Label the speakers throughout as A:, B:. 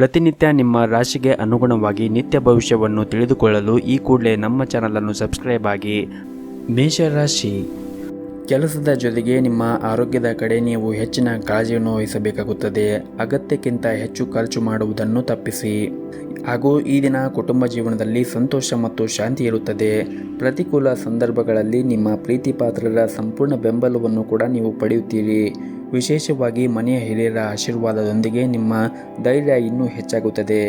A: ಪ್ರತಿನಿತ್ಯ ನಿಮ್ಮ ರಾಶಿಗೆ ಅನುಗುಣವಾಗಿ ನಿತ್ಯ ಭವಿಷ್ಯವನ್ನು ತಿಳಿದುಕೊಳ್ಳಲು ಈ ಕೂಡಲೇ ನಮ್ಮ ಚಾನಲನ್ನು ಸಬ್ಸ್ಕ್ರೈಬ್ ಆಗಿ. ಮೇಷರಾಶಿ, ಕೆಲಸದ ಜೊತೆಗೆ ನಿಮ್ಮ ಆರೋಗ್ಯದ ಕಡೆ ನೀವು ಹೆಚ್ಚಿನ ಕಾಳಜಿಯನ್ನು ವಹಿಸಬೇಕಾಗುತ್ತದೆ. ಅಗತ್ಯಕ್ಕಿಂತ ಹೆಚ್ಚು ಖರ್ಚು ಮಾಡುವುದನ್ನು ತಪ್ಪಿಸಿ. ಹಾಗೂ ಈ ದಿನ ಕುಟುಂಬ ಜೀವನದಲ್ಲಿ ಸಂತೋಷ ಮತ್ತು ಶಾಂತಿ ಇರುತ್ತದೆ. ಪ್ರತಿಕೂಲ ಸಂದರ್ಭಗಳಲ್ಲಿ ನಿಮ್ಮ ಪ್ರೀತಿ ಪಾತ್ರರ ಸಂಪೂರ್ಣ ಬೆಂಬಲವನ್ನು ಕೂಡ ನೀವು ಪಡೆಯುತ್ತೀರಿ. ವಿಶೇಷವಾಗಿ ಮನೆಯ ಹಿರಿಯರ ಆಶೀರ್ವಾದದೊಂದಿಗೆ ನಿಮ್ಮ ಧೈರ್ಯ ಇನ್ನೂ ಹೆಚ್ಚಾಗುತ್ತದೆ.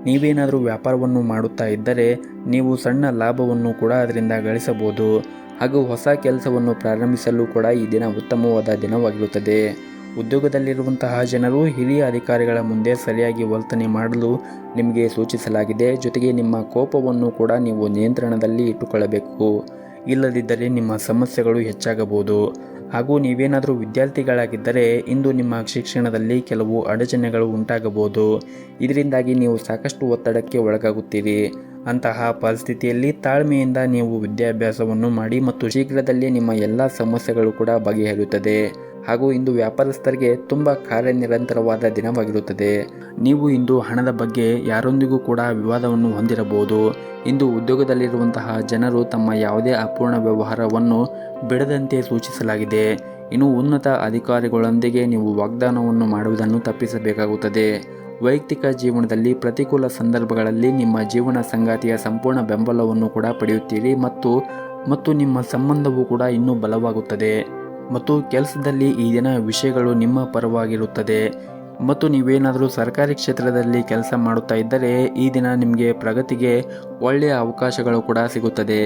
A: ನೀವೇನಾದರೂ ವ್ಯಾಪಾರವನ್ನು ಮಾಡುತ್ತಾ ಇದ್ದರೆ ನೀವು ಸಣ್ಣ ಲಾಭವನ್ನು ಕೂಡ ಅದರಿಂದ ಗಳಿಸಬಹುದು. ಹಾಗೂ ಹೊಸ ಕೆಲಸವನ್ನು ಪ್ರಾರಂಭಿಸಲು ಕೂಡ ಈ ದಿನ ಉತ್ತಮವಾದ ದಿನವಾಗಿರುತ್ತದೆ. ಉದ್ಯೋಗದಲ್ಲಿರುವಂತಹ ಜನರು ಹಿರಿಯ ಅಧಿಕಾರಿಗಳ ಮುಂದೆ ಸರಿಯಾಗಿ ವರ್ತನೆ ಮಾಡಲು ನಿಮಗೆ ಸೂಚಿಸಲಾಗಿದೆ. ಜೊತೆಗೆ ನಿಮ್ಮ ಕೋಪವನ್ನು ಕೂಡ ನೀವು ನಿಯಂತ್ರಣದಲ್ಲಿ ಇಟ್ಟುಕೊಳ್ಳಬೇಕು. ಇಲ್ಲದಿದ್ದರೆ ನಿಮ್ಮ ಸಮಸ್ಯೆಗಳು ಹೆಚ್ಚಾಗಬಹುದು. ಹಾಗೂ ನೀವೇನಾದರೂ ವಿದ್ಯಾರ್ಥಿಗಳಾಗಿದ್ದರೆ ಇಂದು ನಿಮ್ಮ ಶಿಕ್ಷಣದಲ್ಲಿ ಕೆಲವು ಅಡಚಣೆಗಳು ಉಂಟಾಗಬಹುದು. ಇದರಿಂದಾಗಿ ನೀವು ಸಾಕಷ್ಟು ಒತ್ತಡಕ್ಕೆ ಒಳಗಾಗುತ್ತೀರಿ. ಅಂತಹ ಪರಿಸ್ಥಿತಿಯಲ್ಲಿ ತಾಳ್ಮೆಯಿಂದ ನೀವು ವಿದ್ಯಾಭ್ಯಾಸವನ್ನು ಮಾಡಿ ಮತ್ತು ಶೀಘ್ರದಲ್ಲೇ ನಿಮ್ಮ ಎಲ್ಲ ಸಮಸ್ಯೆಗಳು ಕೂಡ ಬಗೆಹರಿಯುತ್ತದೆ. ಹಾಗೂ ಇಂದು ವ್ಯಾಪಾರಸ್ಥರಿಗೆ ತುಂಬ ಕಾರ್ಯನಿರಂತರವಾದ ದಿನವಾಗಿರುತ್ತದೆ. ನೀವು ಇಂದು ಹಣದ ಬಗ್ಗೆ ಯಾರೊಂದಿಗೂ ಕೂಡ ವಿವಾದವನ್ನು ಹೊಂದಿರಬಹುದು. ಇಂದು ಉದ್ಯೋಗದಲ್ಲಿರುವಂತಹ ಜನರು ತಮ್ಮ ಯಾವುದೇ ಅಪೂರ್ಣ ವ್ಯವಹಾರವನ್ನು ಬಿಡದಂತೆ ಸೂಚಿಸಲಾಗಿದೆ. ಇನ್ನು ಉನ್ನತ ಅಧಿಕಾರಿಗಳೊಂದಿಗೆ ನೀವು ವಾಗ್ದಾನವನ್ನು ಮಾಡುವುದನ್ನು ತಪ್ಪಿಸಬೇಕಾಗುತ್ತದೆ. ವೈಯಕ್ತಿಕ ಜೀವನದಲ್ಲಿ ಪ್ರತಿಕೂಲ ಸಂದರ್ಭಗಳಲ್ಲಿ ನಿಮ್ಮ ಜೀವನ ಸಂಗಾತಿಯ ಸಂಪೂರ್ಣ ಬೆಂಬಲವನ್ನು ಕೂಡ ಪಡೆಯುತ್ತೀರಿ ಮತ್ತು ನಿಮ್ಮ ಸಂಬಂಧವು ಕೂಡ ಇನ್ನೂ ಬಲವಾಗುತ್ತದೆ. ಮತ್ತು ಕೆಲಸದಲ್ಲಿ ಈ ದಿನ ವಿಷಯಗಳು ನಿಮ್ಮ ಪರವಾಗಿರುತ್ತದೆ. ಮತ್ತು ನೀವೇನಾದರೂ ಸರ್ಕಾರಿ ಕ್ಷೇತ್ರದಲ್ಲಿ ಕೆಲಸ ಮಾಡುತ್ತಾ ಇದ್ದರೆ ಈ ದಿನ ನಿಮಗೆ ಪ್ರಗತಿಗೆ ಒಳ್ಳೆಯ ಅವಕಾಶಗಳು ಕೂಡ ಸಿಗುತ್ತದೆ.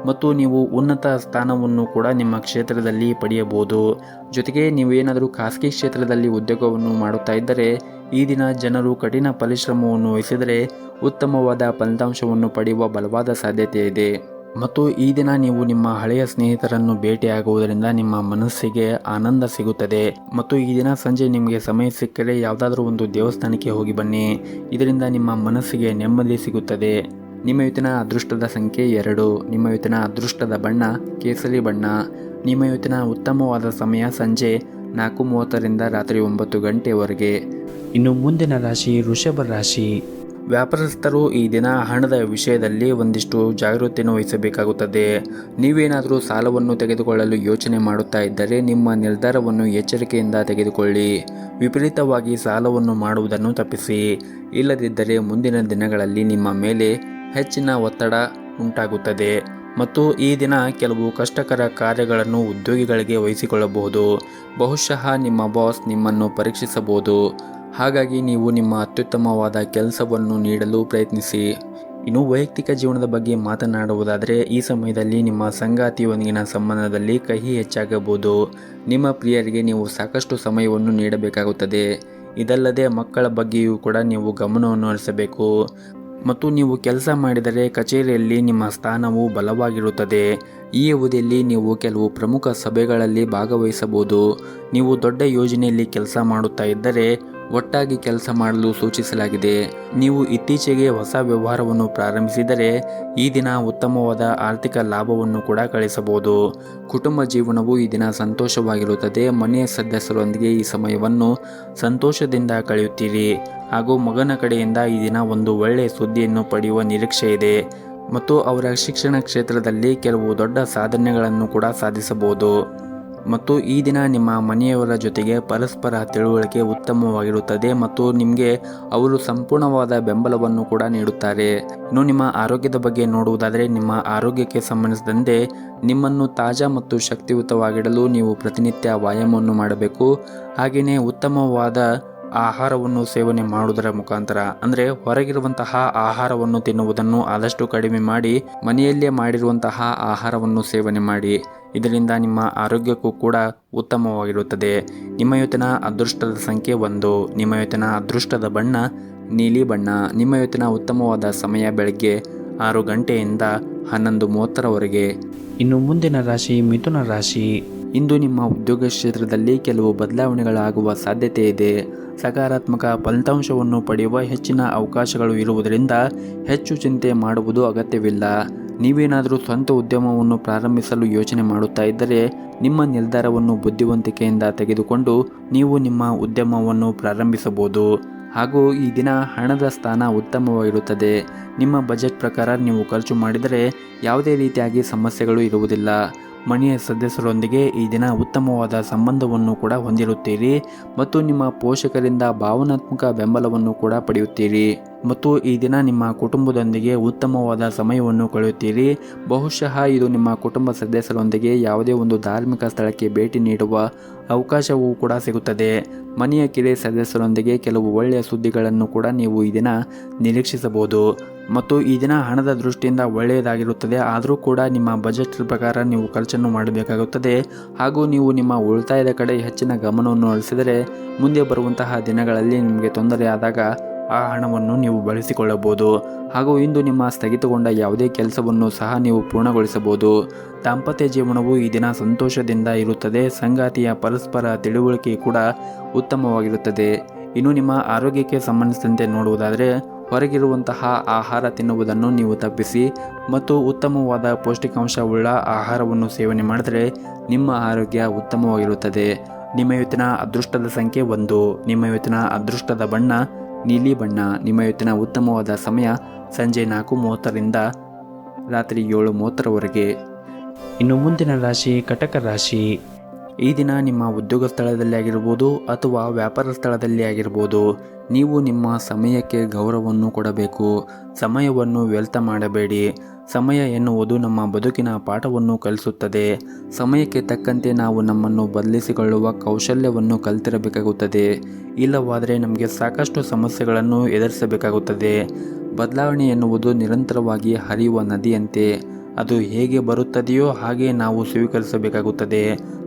A: ಮತ್ತು ನೀವು ಉನ್ನತ ಸ್ಥಾನವನ್ನು ಕೂಡ ನಿಮ್ಮ ಕ್ಷೇತ್ರದಲ್ಲಿ ಪಡೆಯಬಹುದು. ಜೊತೆಗೆ ನೀವೇನಾದರೂ ಖಾಸಗಿ ಕ್ಷೇತ್ರದಲ್ಲಿ ಉದ್ಯೋಗವನ್ನು ಮಾಡುತ್ತಾ ಇದ್ದರೆ ಈ ದಿನ ಜನರು ಕಠಿಣ ಪರಿಶ್ರಮವನ್ನು ವಹಿಸಿದರೆ ಉತ್ತಮವಾದ ಫಲಿತಾಂಶವನ್ನು ಪಡೆಯುವ ಬಲವಾದ ಸಾಧ್ಯತೆ ಇದೆ. ಮತ್ತು ಈ ದಿನ ನೀವು ನಿಮ್ಮ ಹಳೆಯ ಸ್ನೇಹಿತರನ್ನು ಭೇಟಿಯಾಗುವುದರಿಂದ ನಿಮ್ಮ ಮನಸ್ಸಿಗೆ ಆನಂದ ಸಿಗುತ್ತದೆ. ಮತ್ತು ಈ ದಿನ ಸಂಜೆ ನಿಮಗೆ ಸಮಯ ಸಿಕ್ಕರೆ ಯಾವುದಾದ್ರೂ ಒಂದು ದೇವಸ್ಥಾನಕ್ಕೆ ಹೋಗಿ ಬನ್ನಿ. ಇದರಿಂದ ನಿಮ್ಮ ಮನಸ್ಸಿಗೆ ನೆಮ್ಮದಿ ಸಿಗುತ್ತದೆ. ನಿಮ್ಮ ಇವತ್ತಿನ ಅದೃಷ್ಟದ ಸಂಖ್ಯೆ 2. ನಿಮ್ಮ ಇವತ್ತಿನ ಅದೃಷ್ಟದ ಬಣ್ಣ ಕೇಸರಿ ಬಣ್ಣ. ನಿಮ್ಮ ಇವತ್ತಿನ ಉತ್ತಮವಾದ ಸಮಯ ಸಂಜೆ 4:30ರಿಂದ ರಾತ್ರಿ 9 ಗಂಟೆವರೆಗೆ. ಇನ್ನು ಮುಂದಿನ ರಾಶಿ ವೃಷಭ ರಾಶಿ. ವ್ಯಾಪಾರಸ್ಥರು ಈ ದಿನ ಹಣದ ವಿಷಯದಲ್ಲಿ ಒಂದಿಷ್ಟು ಜಾಗೃತಿಯನ್ನು ವಹಿಸಬೇಕಾಗುತ್ತದೆ. ನೀವೇನಾದರೂ ಸಾಲವನ್ನು ತೆಗೆದುಕೊಳ್ಳಲು ಯೋಚನೆ ಮಾಡುತ್ತಾ ಇದ್ದರೆ ನಿಮ್ಮ ನಿರ್ಧಾರವನ್ನು ಎಚ್ಚರಿಕೆಯಿಂದ ತೆಗೆದುಕೊಳ್ಳಿ. ವಿಪರೀತವಾಗಿ ಸಾಲವನ್ನು ಮಾಡುವುದನ್ನು ತಪ್ಪಿಸಿ. ಇಲ್ಲದಿದ್ದರೆ ಮುಂದಿನ ದಿನಗಳಲ್ಲಿ ನಿಮ್ಮ ಮೇಲೆ ಹೆಚ್ಚಿನ ಒತ್ತಡ ಉಂಟಾಗುತ್ತದೆ. ಮತ್ತು ಈ ದಿನ ಕೆಲವು ಕಷ್ಟಕರ ಕಾರ್ಯಗಳನ್ನು ಉದ್ಯೋಗಿಗಳಿಗೆ ವಹಿಸಿಕೊಳ್ಳಬಹುದು. ಬಹುಶಃ ನಿಮ್ಮ ಬಾಸ್ ನಿಮ್ಮನ್ನು ಪರೀಕ್ಷಿಸಬಹುದು. ಹಾಗಾಗಿ ನೀವು ನಿಮ್ಮ ಅತ್ಯುತ್ತಮವಾದ ಕೆಲಸವನ್ನು ನೀಡಲು ಪ್ರಯತ್ನಿಸಿ. ಇನ್ನು ವೈಯಕ್ತಿಕ ಜೀವನದ ಬಗ್ಗೆ ಮಾತನಾಡುವುದಾದರೆ ಈ ಸಮಯದಲ್ಲಿ ನಿಮ್ಮ ಸಂಗಾತಿಯೊಂದಿಗಿನ ಸಂಬಂಧದಲ್ಲಿ ಕಹಿ ಹೆಚ್ಚಾಗಬಹುದು. ನಿಮ್ಮ ಪ್ರಿಯರಿಗೆ ನೀವು ಸಾಕಷ್ಟು ಸಮಯವನ್ನು ನೀಡಬೇಕಾಗುತ್ತದೆ. ಇದಲ್ಲದೆ ಮಕ್ಕಳ ಬಗ್ಗೆಯೂ ಕೂಡ ನೀವು ಗಮನವನ್ನು ಹರಿಸಬೇಕು. ಮತ್ತು ನೀವು ಕೆಲಸ ಮಾಡಿದರೆ ಕಚೇರಿಯಲ್ಲಿ ನಿಮ್ಮ ಸ್ಥಾನವು ಬಲವಾಗಿರುತ್ತದೆ. ಈ ಅವಧಿಯಲ್ಲಿ ನೀವು ಕೆಲವು ಪ್ರಮುಖ ಸಭೆಗಳಲ್ಲಿ ಭಾಗವಹಿಸಬಹುದು. ನೀವು ದೊಡ್ಡ ಯೋಜನೆಯಲ್ಲಿ ಕೆಲಸ ಮಾಡುತ್ತಾ ಇದ್ದರೆ ಒಟ್ಟಾಗಿ ಕೆಲಸ ಮಾಡಲು ಸೂಚಿಸಲಾಗಿದೆ. ನೀವು ಇತ್ತೀಚೆಗೆ ಹೊಸ ವ್ಯವಹಾರವನ್ನು ಪ್ರಾರಂಭಿಸಿದರೆ ಈ ದಿನ ಉತ್ತಮವಾದ ಆರ್ಥಿಕ ಲಾಭವನ್ನು ಕೂಡ ಗಳಿಸಬಹುದು. ಕುಟುಂಬ ಜೀವನವು ಈ ದಿನ ಸಂತೋಷವಾಗಿರುತ್ತದೆ. ಮನೆಯ ಸದಸ್ಯರೊಂದಿಗೆ ಈ ಸಮಯವನ್ನು ಸಂತೋಷದಿಂದ ಕಳೆಯುತ್ತೀರಿ. ಹಾಗೂ ಮಗನ ಕಡೆಯಿಂದ ಈ ದಿನ ಒಂದು ಒಳ್ಳೆಯ ಸುದ್ದಿಯನ್ನು ಪಡೆಯುವ ನಿರೀಕ್ಷೆ ಇದೆ. ಮತ್ತು ಅವರ ಶಿಕ್ಷಣ ಕ್ಷೇತ್ರದಲ್ಲಿ ಕೆಲವು ದೊಡ್ಡ ಸಾಧನೆಗಳನ್ನು ಕೂಡ ಸಾಧಿಸಬಹುದು. ಮತ್ತು ಈ ದಿನ ನಿಮ್ಮ ಮನೆಯವರ ಜೊತೆಗೆ ಪರಸ್ಪರ ತಿಳುವಳಿಕೆ ಉತ್ತಮವಾಗಿರುತ್ತದೆ ಮತ್ತು ನಿಮಗೆ ಅವರು ಸಂಪೂರ್ಣವಾದ ಬೆಂಬಲವನ್ನು ಕೂಡ ನೀಡುತ್ತಾರೆ. ಇನ್ನು ನಿಮ್ಮ ಆರೋಗ್ಯದ ಬಗ್ಗೆ ನೋಡುವುದಾದರೆ ನಿಮ್ಮ ಆರೋಗ್ಯಕ್ಕೆ ಸಂಬಂಧಿಸಿದಂತೆ ನಿಮ್ಮನ್ನು ತಾಜಾ ಮತ್ತು ಶಕ್ತಿಯುತವಾಗಿಡಲು ನೀವು ಪ್ರತಿನಿತ್ಯ ವ್ಯಾಯಾಮವನ್ನು ಮಾಡಬೇಕು. ಹಾಗೆಯೇ ಉತ್ತಮವಾದ ಆಹಾರವನ್ನು ಸೇವನೆ ಮಾಡುವುದರ ಮುಖಾಂತರ ಅಂದರೆ ಹೊರಗಿರುವಂತಹ ಆಹಾರವನ್ನು ತಿನ್ನುವುದನ್ನು ಆದಷ್ಟು ಕಡಿಮೆ ಮಾಡಿ ಮನೆಯಲ್ಲೇ ಮಾಡಿರುವಂತಹ ಆಹಾರವನ್ನು ಸೇವನೆ ಮಾಡಿ. ಇದರಿಂದ ನಿಮ್ಮ ಆರೋಗ್ಯಕ್ಕೂ ಕೂಡ ಉತ್ತಮವಾಗಿರುತ್ತದೆ. ನಿಮ್ಮ ಇವತ್ತಿನ ಅದೃಷ್ಟದ ಸಂಖ್ಯೆ 1. ನಿಮ್ಮ ಇವತ್ತಿನ ಅದೃಷ್ಟದ ಬಣ್ಣ ನೀಲಿ ಬಣ್ಣ. ನಿಮ್ಮ ಇವತ್ತಿನ ಉತ್ತಮವಾದ ಸಮಯ ಬೆಳಗ್ಗೆ 6 ಗಂಟೆಯಿಂದ 11:30ರವರೆಗೆ. ಇನ್ನು ಮುಂದಿನ ರಾಶಿ ಮಿಥುನ ರಾಶಿ. ಇಂದು ನಿಮ್ಮ ಉದ್ಯೋಗ ಕ್ಷೇತ್ರದಲ್ಲಿ ಕೆಲವು ಬದಲಾವಣೆಗಳಾಗುವ ಸಾಧ್ಯತೆ ಇದೆ. ಸಕಾರಾತ್ಮಕ ಫಲಿತಾಂಶವನ್ನು ಪಡೆಯುವ ಹೆಚ್ಚಿನ ಅವಕಾಶಗಳು ಇರುವುದರಿಂದ ಹೆಚ್ಚು ಚಿಂತೆ ಮಾಡುವುದು ಅಗತ್ಯವಿಲ್ಲ. ನೀವೇನಾದರೂ ಸ್ವಂತ ಉದ್ಯಮವನ್ನು ಪ್ರಾರಂಭಿಸಲು ಯೋಚನೆ ಮಾಡುತ್ತಾ ಇದ್ದರೆ ನಿಮ್ಮ ನಿರ್ಧಾರವನ್ನು ಬುದ್ಧಿವಂತಿಕೆಯಿಂದ ತೆಗೆದುಕೊಂಡು ನೀವು ನಿಮ್ಮ ಉದ್ಯಮವನ್ನು ಪ್ರಾರಂಭಿಸಬಹುದು. ಹಾಗೂ ಈ ದಿನ ಹಣದ ಸ್ಥಾನ ಉತ್ತಮವಾಗಿರುತ್ತದೆ. ನಿಮ್ಮ ಬಜೆಟ್ ಪ್ರಕಾರ ನೀವು ಖರ್ಚು ಮಾಡಿದರೆ ಯಾವುದೇ ರೀತಿಯಾಗಿ ಸಮಸ್ಯೆಗಳು ಇರುವುದಿಲ್ಲ. ಮನೆಯ ಸದಸ್ಯರೊಂದಿಗೆ ಈ ದಿನ ಉತ್ತಮವಾದ ಸಂಬಂಧವನ್ನು ಕೂಡ ಹೊಂದಿರುತ್ತೀರಿ ಮತ್ತು ನಿಮ್ಮ ಪೋಷಕರಿಂದ ಭಾವನಾತ್ಮಕ ಬೆಂಬಲವನ್ನು ಕೂಡ ಪಡೆಯುತ್ತೀರಿ ಮತ್ತು ಈ ದಿನ ನಿಮ್ಮ ಕುಟುಂಬದೊಂದಿಗೆ ಉತ್ತಮವಾದ ಸಮಯವನ್ನು ಕಳೆಯುತ್ತೀರಿ. ಬಹುಶಃ ಇದು ನಿಮ್ಮ ಕುಟುಂಬ ಸದಸ್ಯರೊಂದಿಗೆ ಯಾವುದೇ ಒಂದು ಧಾರ್ಮಿಕ ಸ್ಥಳಕ್ಕೆ ಭೇಟಿ ನೀಡುವ ಅವಕಾಶವೂ ಕೂಡ ಸಿಗುತ್ತದೆ. ಮನೆಯ ಕಿರಿಯ ಸದಸ್ಯರೊಂದಿಗೆ ಕೆಲವು ಒಳ್ಳೆಯ ಸುದ್ದಿಗಳನ್ನು ಕೂಡ ನೀವು ಈ ದಿನ ನಿರೀಕ್ಷಿಸಬಹುದು ಮತ್ತು ಈ ದಿನ ಹಣದ ದೃಷ್ಟಿಯಿಂದ ಒಳ್ಳೆಯದಾಗಿರುತ್ತದೆ. ಆದರೂ ಕೂಡ ನಿಮ್ಮ ಬಜೆಟ್ ಪ್ರಕಾರ ನೀವು ಖರ್ಚನ್ನು ಮಾಡಬೇಕಾಗುತ್ತದೆ ಹಾಗೂ ನೀವು ನಿಮ್ಮ ಉಳಿತಾಯದ ಕಡೆ ಹೆಚ್ಚಿನ ಗಮನವನ್ನು ಹರಿಸಿದರೆ ಮುಂದೆ ಬರುವಂತಹ ದಿನಗಳಲ್ಲಿ ನಿಮಗೆ ತೊಂದರೆಯಾದಾಗ ಆ ಹಣವನ್ನು ನೀವು ಬಳಸಿಕೊಳ್ಳಬಹುದು ಹಾಗೂ ಇಂದು ನಿಮ್ಮ ಸ್ಥಗಿತಗೊಂಡ ಯಾವುದೇ ಕೆಲಸವನ್ನು ಸಹ ನೀವು ಪೂರ್ಣಗೊಳಿಸಬಹುದು. ದಾಂಪತ್ಯ ಜೀವನವು ಈ ದಿನ ಸಂತೋಷದಿಂದ ಇರುತ್ತದೆ. ಸಂಗಾತಿಯ ಪರಸ್ಪರ ತಿಳುವಳಿಕೆ ಕೂಡ ಉತ್ತಮವಾಗಿರುತ್ತದೆ. ಇನ್ನು ನಿಮ್ಮ ಆರೋಗ್ಯಕ್ಕೆ ಸಂಬಂಧಿಸಿದಂತೆ ನೋಡುವುದಾದರೆ ಹೊರಗಿರುವಂತಹ ಆಹಾರ ತಿನ್ನುವುದನ್ನು ನೀವು ತಪ್ಪಿಸಿ ಮತ್ತು ಉತ್ತಮವಾದ ಪೌಷ್ಟಿಕಾಂಶವುಳ್ಳ ಆಹಾರವನ್ನು ಸೇವನೆ ಮಾಡಿದರೆ ನಿಮ್ಮ ಆರೋಗ್ಯ ಉತ್ತಮವಾಗಿರುತ್ತದೆ. ನಿಮ್ಮ ಇವತ್ತಿನ ಅದೃಷ್ಟದ ಸಂಖ್ಯೆ 1. ನಿಮ್ಮ ಇವತ್ತಿನ ಅದೃಷ್ಟದ ಬಣ್ಣ ನೀಲಿ ಬಣ್ಣ. ನಿಮ್ಮ ಇವತ್ತಿನ ಉತ್ತಮವಾದ ಸಮಯ ಸಂಜೆ 4:30ರಿಂದ ರಾತ್ರಿ 7:30ರವರೆಗೆ. ಇನ್ನು ಮುಂದಿನ ರಾಶಿ ಕಟಕ ರಾಶಿ. ಈ ದಿನ ನಿಮ್ಮ ಉದ್ಯೋಗ ಸ್ಥಳದಲ್ಲಿ ಆಗಿರ್ಬೋದು ಅಥವಾ ವ್ಯಾಪಾರ ಸ್ಥಳದಲ್ಲಿ ಆಗಿರ್ಬೋದು, ನೀವು ನಿಮ್ಮ ಸಮಯಕ್ಕೆ ಗೌರವವನ್ನು ಕೊಡಬೇಕು. ಸಮಯವನ್ನು ವ್ಯರ್ಥ ಮಾಡಬೇಡಿ. ಸಮಯ ಎನ್ನುವುದು ನಮ್ಮ ಬದುಕಿನ ಪಾಠವನ್ನು ಕಲಿಸುತ್ತದೆ. ಸಮಯಕ್ಕೆ ತಕ್ಕಂತೆ ನಾವು ನಮ್ಮನ್ನು ಬದಲಿಸಿಕೊಳ್ಳುವ ಕೌಶಲ್ಯವನ್ನು ಕಲಿತಿರಬೇಕಾಗುತ್ತದೆ. ಇಲ್ಲವಾದರೆ ನಮಗೆ ಸಾಕಷ್ಟು ಸಮಸ್ಯೆಗಳನ್ನು ಎದುರಿಸಬೇಕಾಗುತ್ತದೆ. ಬದಲಾವಣೆ ಎನ್ನುವುದು ನಿರಂತರವಾಗಿ ಹರಿಯುವ ನದಿಯಂತೆ. ಅದು ಹೇಗೆ ಬರುತ್ತದೆಯೋ ಹಾಗೆ ನಾವು ಸ್ವೀಕರಿಸಬೇಕಾಗುತ್ತದೆ.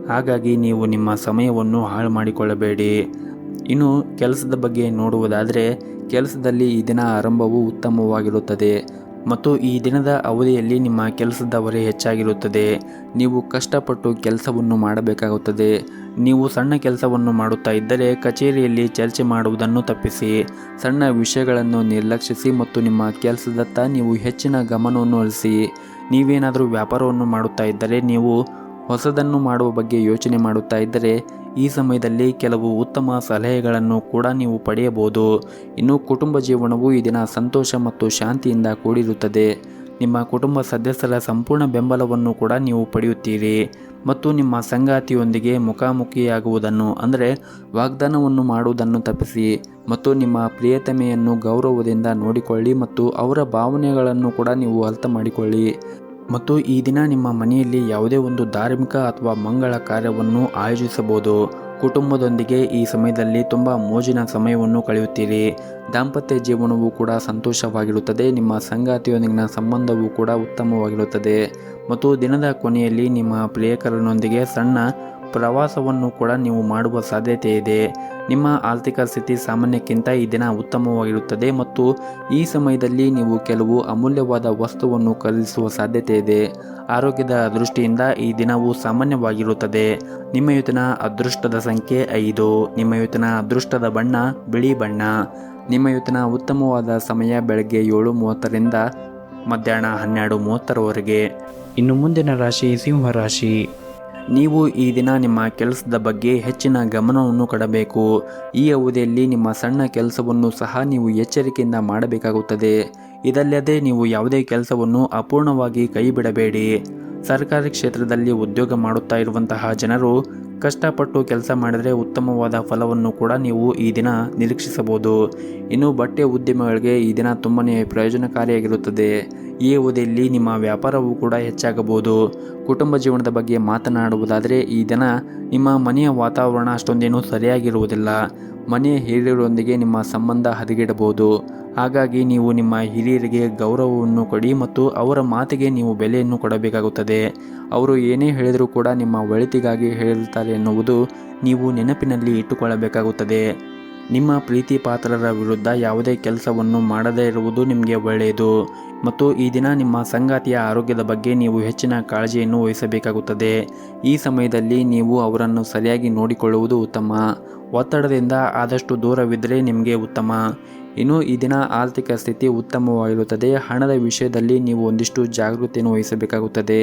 A: ಹಾಗಾಗಿ ನೀವು ನಿಮ್ಮ ಸಮಯವನ್ನು ಹಾಳು ಮಾಡಿಕೊಳ್ಳಬೇಡಿ. ಇನ್ನು ಕೆಲಸದ ಬಗ್ಗೆ ನೋಡುವುದಾದರೆ ಕೆಲಸದಲ್ಲಿ ಈ ದಿನ ಆರಂಭವು ಉತ್ತಮವಾಗಿರುತ್ತದೆ ಮತ್ತು ಈ ದಿನದ ಅವಧಿಯಲ್ಲಿ ನಿಮ್ಮ ಕೆಲಸದ ಹೊರೆ ಹೆಚ್ಚಾಗಿರುತ್ತದೆ. ನೀವು ಕಷ್ಟಪಟ್ಟು ಕೆಲಸವನ್ನು ಮಾಡಬೇಕಾಗುತ್ತದೆ. ನೀವು ಸಣ್ಣ ಕೆಲಸವನ್ನು ಮಾಡುತ್ತಾ ಇದ್ದರೆ ಕಚೇರಿಯಲ್ಲಿ ಚರ್ಚೆ ಮಾಡುವುದನ್ನು ತಪ್ಪಿಸಿ. ಸಣ್ಣ ವಿಷಯಗಳನ್ನು ನಿರ್ಲಕ್ಷಿಸಿ ಮತ್ತು ನಿಮ್ಮ ಕೆಲಸದತ್ತ ನೀವು ಹೆಚ್ಚಿನ ಗಮನವನ್ನು ಹರಿಸಿ. ನೀವೇನಾದರೂ ವ್ಯಾಪಾರವನ್ನು ಮಾಡುತ್ತಾ ಇದ್ದರೆ, ನೀವು ಹೊಸದನ್ನು ಮಾಡುವ ಬಗ್ಗೆ ಯೋಚನೆ ಮಾಡುತ್ತಾ ಇದ್ದರೆ ಈ ಸಮಯದಲ್ಲಿ ಕೆಲವು ಉತ್ತಮ ಸಲಹೆಗಳನ್ನು ಕೂಡ ನೀವು ಪಡೆಯಬಹುದು. ಇನ್ನು ಕುಟುಂಬ ಜೀವನವು ಈ ದಿನ ಸಂತೋಷ ಮತ್ತು ಶಾಂತಿಯಿಂದ ಕೂಡಿರುತ್ತದೆ. ನಿಮ್ಮ ಕುಟುಂಬ ಸದಸ್ಯರ ಸಂಪೂರ್ಣ ಬೆಂಬಲವನ್ನು ಕೂಡ ನೀವು ಪಡೆಯುತ್ತೀರಿ ಮತ್ತು ನಿಮ್ಮ ಸಂಗಾತಿಯೊಂದಿಗೆ ಮುಖಾಮುಖಿಯಾಗುವುದನ್ನು ಅಂದರೆ ವಾಗ್ದಾನವನ್ನು ಮಾಡುವುದನ್ನು ತಪ್ಪಿಸಿ ಮತ್ತು ನಿಮ್ಮ ಪ್ರಿಯತಮೆಯನ್ನು ಗೌರವದಿಂದ ನೋಡಿಕೊಳ್ಳಿ ಮತ್ತು ಅವರ ಭಾವನೆಗಳನ್ನು ಕೂಡ ನೀವು ಅರ್ಥ ಮಾಡಿಕೊಳ್ಳಿ. ಮತ್ತು ಈ ದಿನ ನಿಮ್ಮ ಮನೆಯಲ್ಲಿ ಯಾವುದೇ ಒಂದು ಧಾರ್ಮಿಕ ಅಥವಾ ಮಂಗಳ ಕಾರ್ಯವನ್ನು ಆಯೋಜಿಸಬಹುದು. ಕುಟುಂಬದೊಂದಿಗೆ ಈ ಸಮಯದಲ್ಲಿ ತುಂಬ ಮೋಜಿನ ಸಮಯವನ್ನು ಕಳೆಯುತ್ತೀರಿ. ದಾಂಪತ್ಯ ಜೀವನವೂ ಕೂಡ ಸಂತೋಷವಾಗಿರುತ್ತದೆ. ನಿಮ್ಮ ಸಂಗಾತಿಯೊಂದಿಗಿನ ಸಂಬಂಧವೂ ಕೂಡ ಉತ್ತಮವಾಗಿರುತ್ತದೆ ಮತ್ತು ದಿನದ ಕೊನೆಯಲ್ಲಿ ನಿಮ್ಮ ಪ್ರಿಯಕರನೊಂದಿಗೆ ಸಣ್ಣ ಪ್ರವಾಸವನ್ನು ಕೂಡ ನೀವು ಮಾಡುವ ಸಾಧ್ಯತೆ ಇದೆ. ನಿಮ್ಮ ಆರ್ಥಿಕ ಸ್ಥಿತಿ ಸಾಮಾನ್ಯಕ್ಕಿಂತ ಈ ದಿನ ಉತ್ತಮವಾಗಿರುತ್ತದೆ ಮತ್ತು ಈ ಸಮಯದಲ್ಲಿ ನೀವು ಕೆಲವು ಅಮೂಲ್ಯವಾದ ವಸ್ತುವನ್ನು ಖರೀದಿಸುವ ಸಾಧ್ಯತೆ ಇದೆ. ಆರೋಗ್ಯದ ದೃಷ್ಟಿಯಿಂದ ಈ ದಿನವು ಸಾಮಾನ್ಯವಾಗಿರುತ್ತದೆ. ನಿಮ್ಮ ಇವತ್ತಿನ ಅದೃಷ್ಟದ ಸಂಖ್ಯೆ 5. ನಿಮ್ಮ ಇವತ್ತಿನ ಅದೃಷ್ಟದ ಬಣ್ಣ ಬಿಳಿ ಬಣ್ಣ. ನಿಮ್ಮ ಇವತ್ತಿನ ಉತ್ತಮವಾದ ಸಮಯ ಬೆಳಗ್ಗೆ 7:30ರಿಂದ ಮಧ್ಯಾಹ್ನ 12:30ರವರೆಗೆ. ಇನ್ನು ಮುಂದಿನ ರಾಶಿ ಸಿಂಹ ರಾಶಿ. ನೀವು ಈ ದಿನ ನಿಮ್ಮ ಕೆಲಸದ ಬಗ್ಗೆ ಹೆಚ್ಚಿನ ಗಮನವನ್ನು ಕೊಡಬೇಕು. ಈ ಅವಧಿಯಲ್ಲಿ ನಿಮ್ಮ ಸಣ್ಣ ಕೆಲಸವನ್ನು ಸಹ ನೀವು ಎಚ್ಚರಿಕೆಯಿಂದ ಮಾಡಬೇಕಾಗುತ್ತದೆ. ಇದಲ್ಲದೆ ನೀವು ಯಾವುದೇ ಕೆಲಸವನ್ನು ಅಪೂರ್ಣವಾಗಿ ಕೈಬಿಡಬೇಡಿ. ಸರ್ಕಾರಿ ಕ್ಷೇತ್ರದಲ್ಲಿ ಉದ್ಯೋಗ ಮಾಡುತ್ತಾ ಇರುವಂತಹ ಜನರು ಕಷ್ಟಪಟ್ಟು ಕೆಲಸ ಮಾಡಿದರೆ ಉತ್ತಮವಾದ ಫಲವನ್ನು ಕೂಡ ನೀವು ಈ ದಿನ ನಿರೀಕ್ಷಿಸಬಹುದು. ಇನ್ನು ಬಟ್ಟೆ ಉದ್ಯಮಗಳಿಗೆ ಈ ದಿನ ತುಂಬನೇ ಪ್ರಯೋಜನಕಾರಿಯಾಗಿರುತ್ತದೆ. ಈ ಅವಧಿಯಲ್ಲಿ ನಿಮ್ಮ ವ್ಯಾಪಾರವೂ ಕೂಡ ಹೆಚ್ಚಾಗಬಹುದು. ಕುಟುಂಬ ಜೀವನದ ಬಗ್ಗೆ ಮಾತನಾಡುವುದಾದರೆ ಈ ದಿನ ನಿಮ್ಮ ಮನೆಯ ವಾತಾವರಣ ಅಷ್ಟೊಂದೇನೂ ಸರಿಯಾಗಿರುವುದಿಲ್ಲ. ಮನೆಯ ಹಿರಿಯರೊಂದಿಗೆ ನಿಮ್ಮ ಸಂಬಂಧ ಹದಗೆಡಬಹುದು. ಹಾಗಾಗಿ ನೀವು ನಿಮ್ಮ ಹಿರಿಯರಿಗೆ ಗೌರವವನ್ನು ಕೊಡಿ ಮತ್ತು ಅವರ ಮಾತಿಗೆ ನೀವು ಬೆಲೆಯನ್ನು ಕೊಡಬೇಕಾಗುತ್ತದೆ. ಅವರು ಏನೇ ಹೇಳಿದರೂ ಕೂಡ ನಿಮ್ಮ ಒಳಿತಿಗಾಗಿ ಹೇಳಿರುತ್ತಾರೆ ಎನ್ನುವುದು ನೀವು ನೆನಪಿನಲ್ಲಿ ಇಟ್ಟುಕೊಳ್ಳಬೇಕಾಗುತ್ತದೆ. ನಿಮ್ಮ ಪ್ರೀತಿ ಪಾತ್ರರ ವಿರುದ್ಧ ಯಾವುದೇ ಕೆಲಸವನ್ನು ಮಾಡದೇ ಇರುವುದು ನಿಮಗೆ ಒಳ್ಳೆಯದು ಮತ್ತು ಈ ದಿನ ನಿಮ್ಮ ಸಂಗಾತಿಯ ಆರೋಗ್ಯದ ಬಗ್ಗೆ ನೀವು ಹೆಚ್ಚಿನ ಕಾಳಜಿಯನ್ನು ವಹಿಸಬೇಕಾಗುತ್ತದೆ. ಈ ಸಮಯದಲ್ಲಿ ನೀವು ಅವರನ್ನು ಸರಿಯಾಗಿ ನೋಡಿಕೊಳ್ಳುವುದು ಉತ್ತಮ. ಒತ್ತಡದಿಂದ ಆದಷ್ಟು ದೂರವಿದ್ದರೆ ನಿಮಗೆ ಉತ್ತಮ. ಇನ್ನು ಈ ದಿನ ಆರ್ಥಿಕ ಸ್ಥಿತಿ ಉತ್ತಮವಾಗಿರುತ್ತದೆ. ಹಣದ ವಿಷಯದಲ್ಲಿ ನೀವು ಒಂದಿಷ್ಟು ಜಾಗೃತಿಯನ್ನು ವಹಿಸಬೇಕಾಗುತ್ತದೆ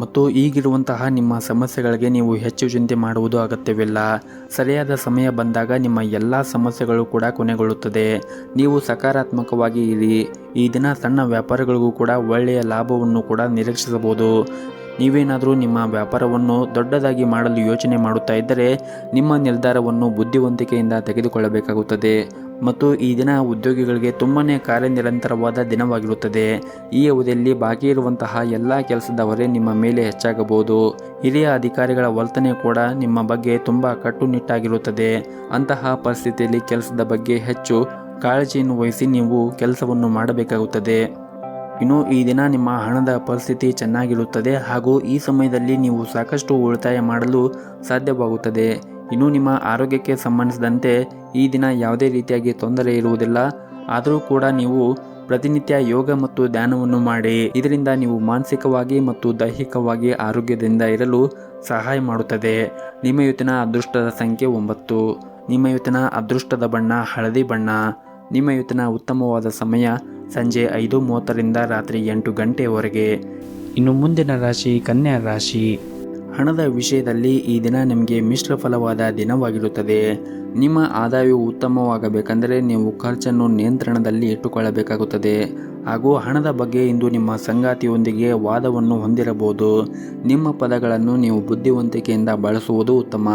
A: ಮತ್ತು ಈಗಿರುವಂತಹ ನಿಮ್ಮ ಸಮಸ್ಯೆಗಳಿಗೆ ನೀವು ಹೆಚ್ಚು ಚಿಂತೆ ಮಾಡುವುದು ಅಗತ್ಯವಿಲ್ಲ. ಸರಿಯಾದ ಸಮಯ ಬಂದಾಗ ನಿಮ್ಮ ಎಲ್ಲ ಸಮಸ್ಯೆಗಳು ಕೂಡ ಕೊನೆಗೊಳ್ಳುತ್ತದೆ. ನೀವು ಸಕಾರಾತ್ಮಕವಾಗಿ ಇರಿ. ಈ ದಿನ ಸಣ್ಣ ವ್ಯಾಪಾರಗಳಿಗೂ ಕೂಡ ಒಳ್ಳೆಯ ಲಾಭವನ್ನು ಕೂಡ ನಿರೀಕ್ಷಿಸಬಹುದು. ನೀವೇನಾದರೂ ನಿಮ್ಮ ವ್ಯಾಪಾರವನ್ನು ದೊಡ್ಡದಾಗಿ ಮಾಡಲು ಯೋಚನೆ ಮಾಡುತ್ತಾ ಇದ್ದರೆ ನಿಮ್ಮ ನಿರ್ಧಾರವನ್ನು ಬುದ್ಧಿವಂತಿಕೆಯಿಂದ ತೆಗೆದುಕೊಳ್ಳಬೇಕಾಗುತ್ತದೆ. ಮತ್ತು ಈ ದಿನ ಉದ್ಯೋಗಿಗಳಿಗೆ ತುಂಬಾ ಕಾರ್ಯನಿರಂತರವಾದ ದಿನವಾಗಿರುತ್ತದೆ. ಈ ಅವಧಿಯಲ್ಲಿ ಬಾಕಿ ಇರುವಂತಹ ಎಲ್ಲ ಕೆಲಸದ ಹೊರೆ ನಿಮ್ಮ ಮೇಲೆ ಹೆಚ್ಚಾಗಬಹುದು. ಹಿರಿಯ ಅಧಿಕಾರಿಗಳ ವರ್ತನೆ ಕೂಡ ನಿಮ್ಮ ಬಗ್ಗೆ ತುಂಬ ಕಟ್ಟುನಿಟ್ಟಾಗಿರುತ್ತದೆ. ಅಂತಹ ಪರಿಸ್ಥಿತಿಯಲ್ಲಿ ಕೆಲಸದ ಬಗ್ಗೆ ಹೆಚ್ಚು ಕಾಳಜಿಯನ್ನು ವಹಿಸಿ ನೀವು ಕೆಲಸವನ್ನು ಮಾಡಬೇಕಾಗುತ್ತದೆ. ಇನ್ನು ಈ ದಿನ ನಿಮ್ಮ ಹಣದ ಪರಿಸ್ಥಿತಿ ಚೆನ್ನಾಗಿರುತ್ತದೆ ಹಾಗೂ ಈ ಸಮಯದಲ್ಲಿ ನೀವು ಸಾಕಷ್ಟು ಉಳಿತಾಯ ಮಾಡಲು ಸಾಧ್ಯವಾಗುತ್ತದೆ. ಇನ್ನು ನಿಮ್ಮ ಆರೋಗ್ಯಕ್ಕೆ ಸಂಬಂಧಿಸಿದಂತೆ ಈ ದಿನ ಯಾವುದೇ ರೀತಿಯಾಗಿ ತೊಂದರೆ ಇರುವುದಿಲ್ಲ. ಆದರೂ ಕೂಡ ನೀವು ಪ್ರತಿನಿತ್ಯ ಯೋಗ ಮತ್ತು ಧ್ಯಾನವನ್ನು ಮಾಡಿ. ಇದರಿಂದ ನೀವು ಮಾನಸಿಕವಾಗಿ ಮತ್ತು ದೈಹಿಕವಾಗಿ ಆರೋಗ್ಯದಿಂದ ಇರಲು ಸಹಾಯ ಮಾಡುತ್ತದೆ. ನಿಮ್ಮ ಇವತ್ತಿನ ಅದೃಷ್ಟದ ಸಂಖ್ಯೆ 9. ನಿಮ್ಮ ಇವತ್ತಿನ ಅದೃಷ್ಟದ ಬಣ್ಣ ಹಳದಿ ಬಣ್ಣ. ನಿಮ್ಮ ಇವತ್ತಿನ ಉತ್ತಮವಾದ ಸಮಯ ಸಂಜೆ 5:30ರಿಂದ ರಾತ್ರಿ 8 ಗಂಟೆಯವರೆಗೆ. ಇನ್ನು ಮುಂದಿನ ರಾಶಿ ಕನ್ಯಾ ರಾಶಿ. ಹಣದ ವಿಷಯದಲ್ಲಿ ಈ ದಿನ ನಿಮಗೆ ಮಿಶ್ರ ಫಲವಾದ ದಿನವಾಗಿರುತ್ತದೆ. ನಿಮ್ಮ ಆದಾಯವು ಉತ್ತಮವಾಗಬೇಕೆಂದರೆ ನೀವು ಖರ್ಚನ್ನು ನಿಯಂತ್ರಣದಲ್ಲಿ ಇಟ್ಟುಕೊಳ್ಳಬೇಕಾಗುತ್ತದೆ. ಹಾಗೂ ಹಣದ ಬಗ್ಗೆ ಇಂದು ನಿಮ್ಮ ಸಂಗಾತಿಯೊಂದಿಗೆ ವಾದವನ್ನು ಹೊಂದಿರಬಹುದು. ನಿಮ್ಮ ಪದಗಳನ್ನು ನೀವು ಬುದ್ಧಿವಂತಿಕೆಯಿಂದ ಬಳಸುವುದು ಉತ್ತಮ.